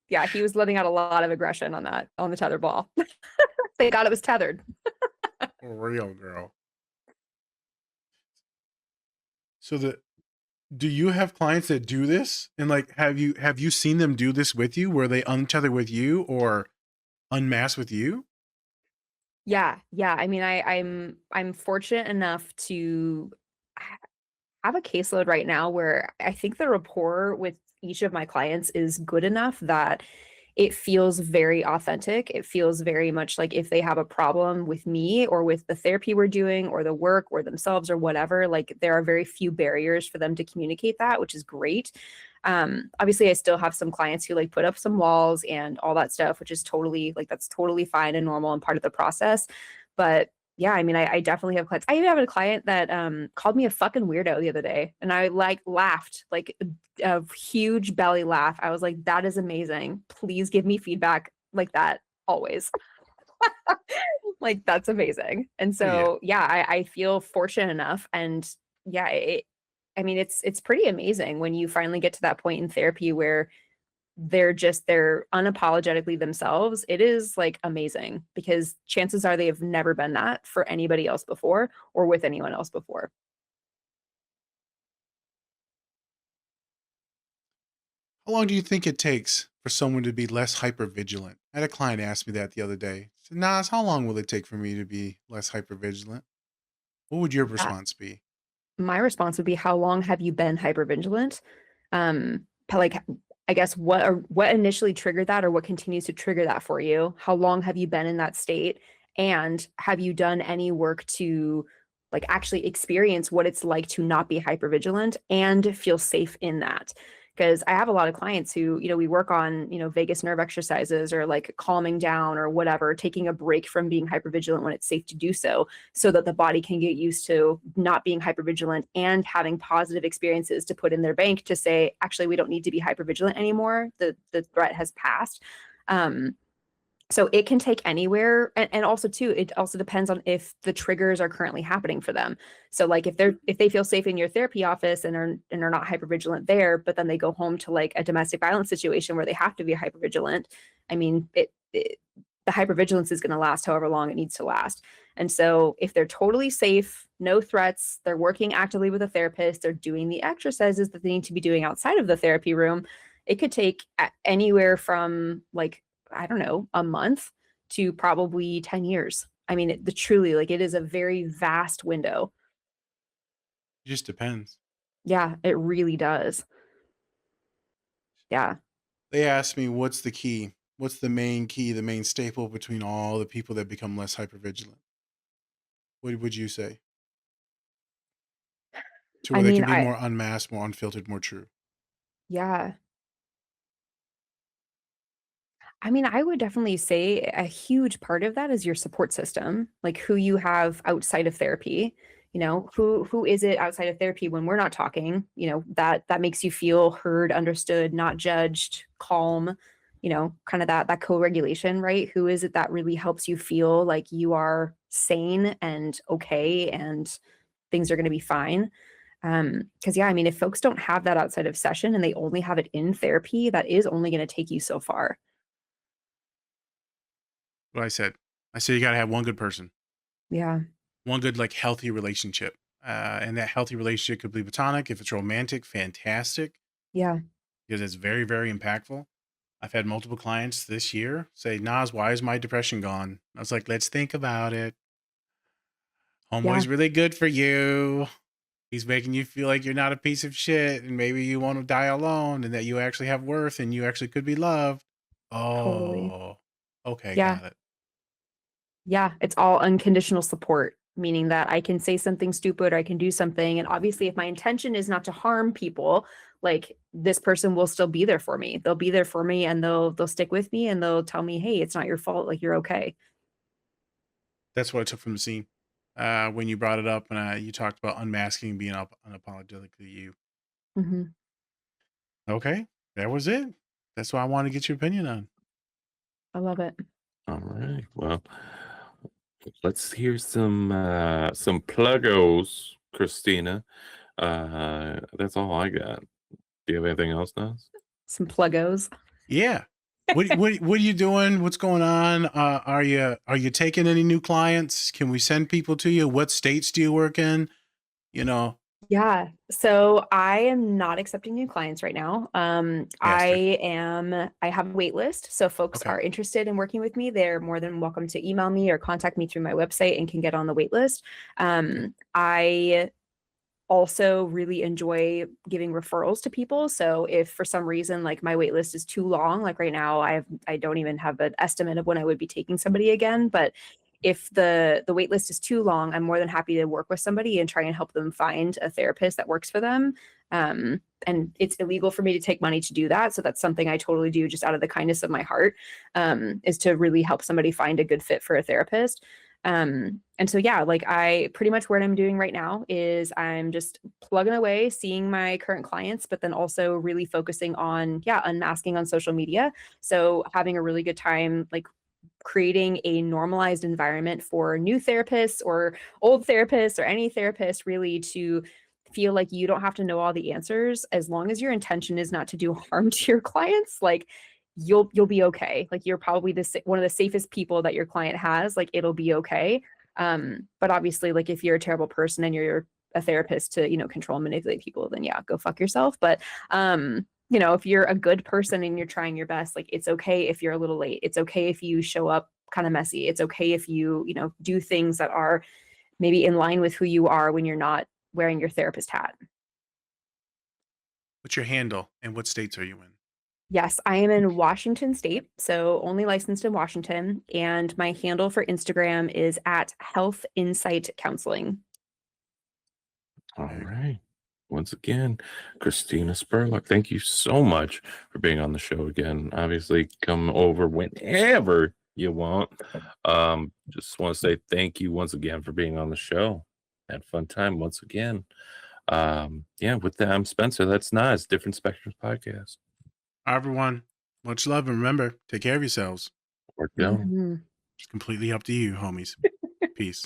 [SPEAKER 3] Yeah, he was letting out a lot of aggression on the tether ball. Thank God it was tethered.
[SPEAKER 2] For real, girl. So do you have clients that do this? And like, have you seen them do this with you, where they untether with you or unmask with you?
[SPEAKER 3] Yeah. I mean, I'm fortunate enough to have a caseload right now where I think the rapport with each of my clients is good enough that it feels very authentic. It feels very much like if they have a problem with me or with the therapy we're doing or the work or themselves or whatever, like there are very few barriers for them to communicate that, which is great. Obviously I still have some clients who like put up some walls and all that stuff, which is totally like, that's totally fine and normal and part of the process. But yeah, I mean, I definitely have clients. I even have a client that called me a fucking weirdo the other day, and I like laughed, like a huge belly laugh. I was like, that is amazing. Please give me feedback like that always. Like that's amazing. And so yeah, I feel fortunate enough. And yeah, I mean, it's pretty amazing when you finally get to that point in therapy where they're unapologetically themselves. It is like amazing because chances are they have never been that for anybody else before or with anyone else before.
[SPEAKER 2] How long do you think it takes for someone to be less hypervigilant? I had a client ask me that the other day. I said, Nas, how long will it take for me to be less hypervigilant? What would your response be?
[SPEAKER 3] My response would be, how long have you been hypervigilant? Like, I guess what initially triggered that or what continues to trigger that for you? How long have you been in that state? And have you done any work to like actually experience what it's like to not be hypervigilant and feel safe in that? Because I have a lot of clients who, we work on, vagus nerve exercises or like calming down or whatever, taking a break from being hypervigilant when it's safe to do so that the body can get used to not being hypervigilant and having positive experiences to put in their bank to say, actually, we don't need to be hypervigilant anymore. The threat has passed. So it can take anywhere, and also too, it also depends on if the triggers are currently happening for them. So like if they feel safe in your therapy office and are not hypervigilant there, but then they go home to like a domestic violence situation where they have to be hypervigilant, I mean, the hypervigilance is going to last however long it needs to last. And so if they're totally safe, no threats, they're working actively with a therapist, they're doing the exercises that they need to be doing outside of the therapy room, it could take anywhere from like, I don't know, a month to probably 10 years. I mean, truly, like, it is a very vast window.
[SPEAKER 2] It just depends.
[SPEAKER 3] Yeah, it really does. Yeah.
[SPEAKER 2] They asked me, what's the key? What's the main key, the main staple between all the people that become less hypervigilant? What would you say? To
[SPEAKER 3] I
[SPEAKER 2] where they
[SPEAKER 3] mean,
[SPEAKER 2] can be more unmasked, more unfiltered, more true.
[SPEAKER 3] yeah. I mean, I would definitely say a huge part of that is your support system, like who you have outside of therapy. You know, who is it outside of therapy when we're not talking, you know, that makes you feel heard, understood, not judged, calm, you know, kind of that co-regulation, right? Who is it that really helps you feel like you are sane and okay and things are going to be fine? Because yeah, I mean, if folks don't have that outside of session and they only have it in therapy, that is only going to take you so far.
[SPEAKER 2] What I said you got to have one good person,
[SPEAKER 3] Yeah.
[SPEAKER 2] one good, like, healthy relationship. And that healthy relationship could be platonic. If it's romantic, fantastic,
[SPEAKER 3] Yeah.
[SPEAKER 2] because it's very, very impactful. I've had multiple clients this year say, Nas, why is my depression gone? I was like, let's think about it. Homeboy's
[SPEAKER 3] Yeah.
[SPEAKER 2] really good for you. He's making you feel like you're not a piece of shit and maybe you want to die alone and that you actually have worth and you actually could be loved.
[SPEAKER 3] Totally.
[SPEAKER 2] Oh, okay,
[SPEAKER 3] Yeah.
[SPEAKER 2] got it.
[SPEAKER 3] Yeah. It's all unconditional support, meaning that I can say something stupid or I can do something. And obviously, if my intention is not to harm people, like this person will still be there for me. They'll be there for me and they'll stick with me and they'll tell me, hey, it's not your fault. Like you're okay.
[SPEAKER 2] That's what I took from the scene. When you brought it up and you talked about unmasking, being unapologetically you.
[SPEAKER 3] Hmm.
[SPEAKER 2] Okay, that was it. That's what I want to get your opinion on.
[SPEAKER 3] I love it.
[SPEAKER 1] All right. Well, let's hear some pluggos, Kristina. That's all I got. Do you have anything else, Nas?
[SPEAKER 3] Some pluggos.
[SPEAKER 2] Yeah. What are you doing? What's going on? Are you taking any new clients? Can we send people to you? What states do you work in? You know,
[SPEAKER 3] Yeah. So I am not accepting new clients right now.
[SPEAKER 2] fantastic.
[SPEAKER 3] I have a wait list. So folks
[SPEAKER 2] Okay.
[SPEAKER 3] are interested in working with me. They're more than welcome to email me or contact me through my website and can get on the wait list. I also really enjoy giving referrals to people. So if for some reason like my wait list is too long, like right now I don't even have an estimate of when I would be taking somebody again, but if the wait list is too long, I'm more than happy to work with somebody and try and help them find a therapist that works for them. And it's illegal for me to take money to do that. So that's something I totally do just out of the kindness of my heart, is to really help somebody find a good fit for a therapist. And so, yeah, like I pretty much what I'm doing right now is I'm just plugging away, seeing my current clients, but then also really focusing on, unmasking on social media. So having a really good time, like creating a normalized environment for new therapists or old therapists or any therapist really to feel like you don't have to know all the answers as long as your intention is not to do harm to your clients. Like you'll be okay. Like you're probably one of the safest people that your client has. Like it'll be okay. But obviously, like if you're a terrible person and you're a therapist to control and manipulate people, then yeah, go fuck yourself. But if you're a good person and you're trying your best, like it's okay if you're a little late. It's okay if you show up kind of messy. It's okay if you do things that are maybe in line with who you are when you're not wearing your therapist hat.
[SPEAKER 2] What's your handle and what states are you in?
[SPEAKER 3] Yes, I am in Washington State, so only licensed in Washington. And my handle for Instagram is at Health Insight Counseling.
[SPEAKER 1] All right. Once again, Kristina Spurlock, thank you so much for being on the show again. Obviously, come over whenever you want. Just want to say thank you once again for being on the show. Had a fun time once again. With that, I'm Spencer. That's Nas, Different Spectrums Podcast.
[SPEAKER 2] Everyone, much love and remember, take care of yourselves.
[SPEAKER 1] Or don't.
[SPEAKER 3] Mhm.
[SPEAKER 2] It's completely up to you, homies. Peace.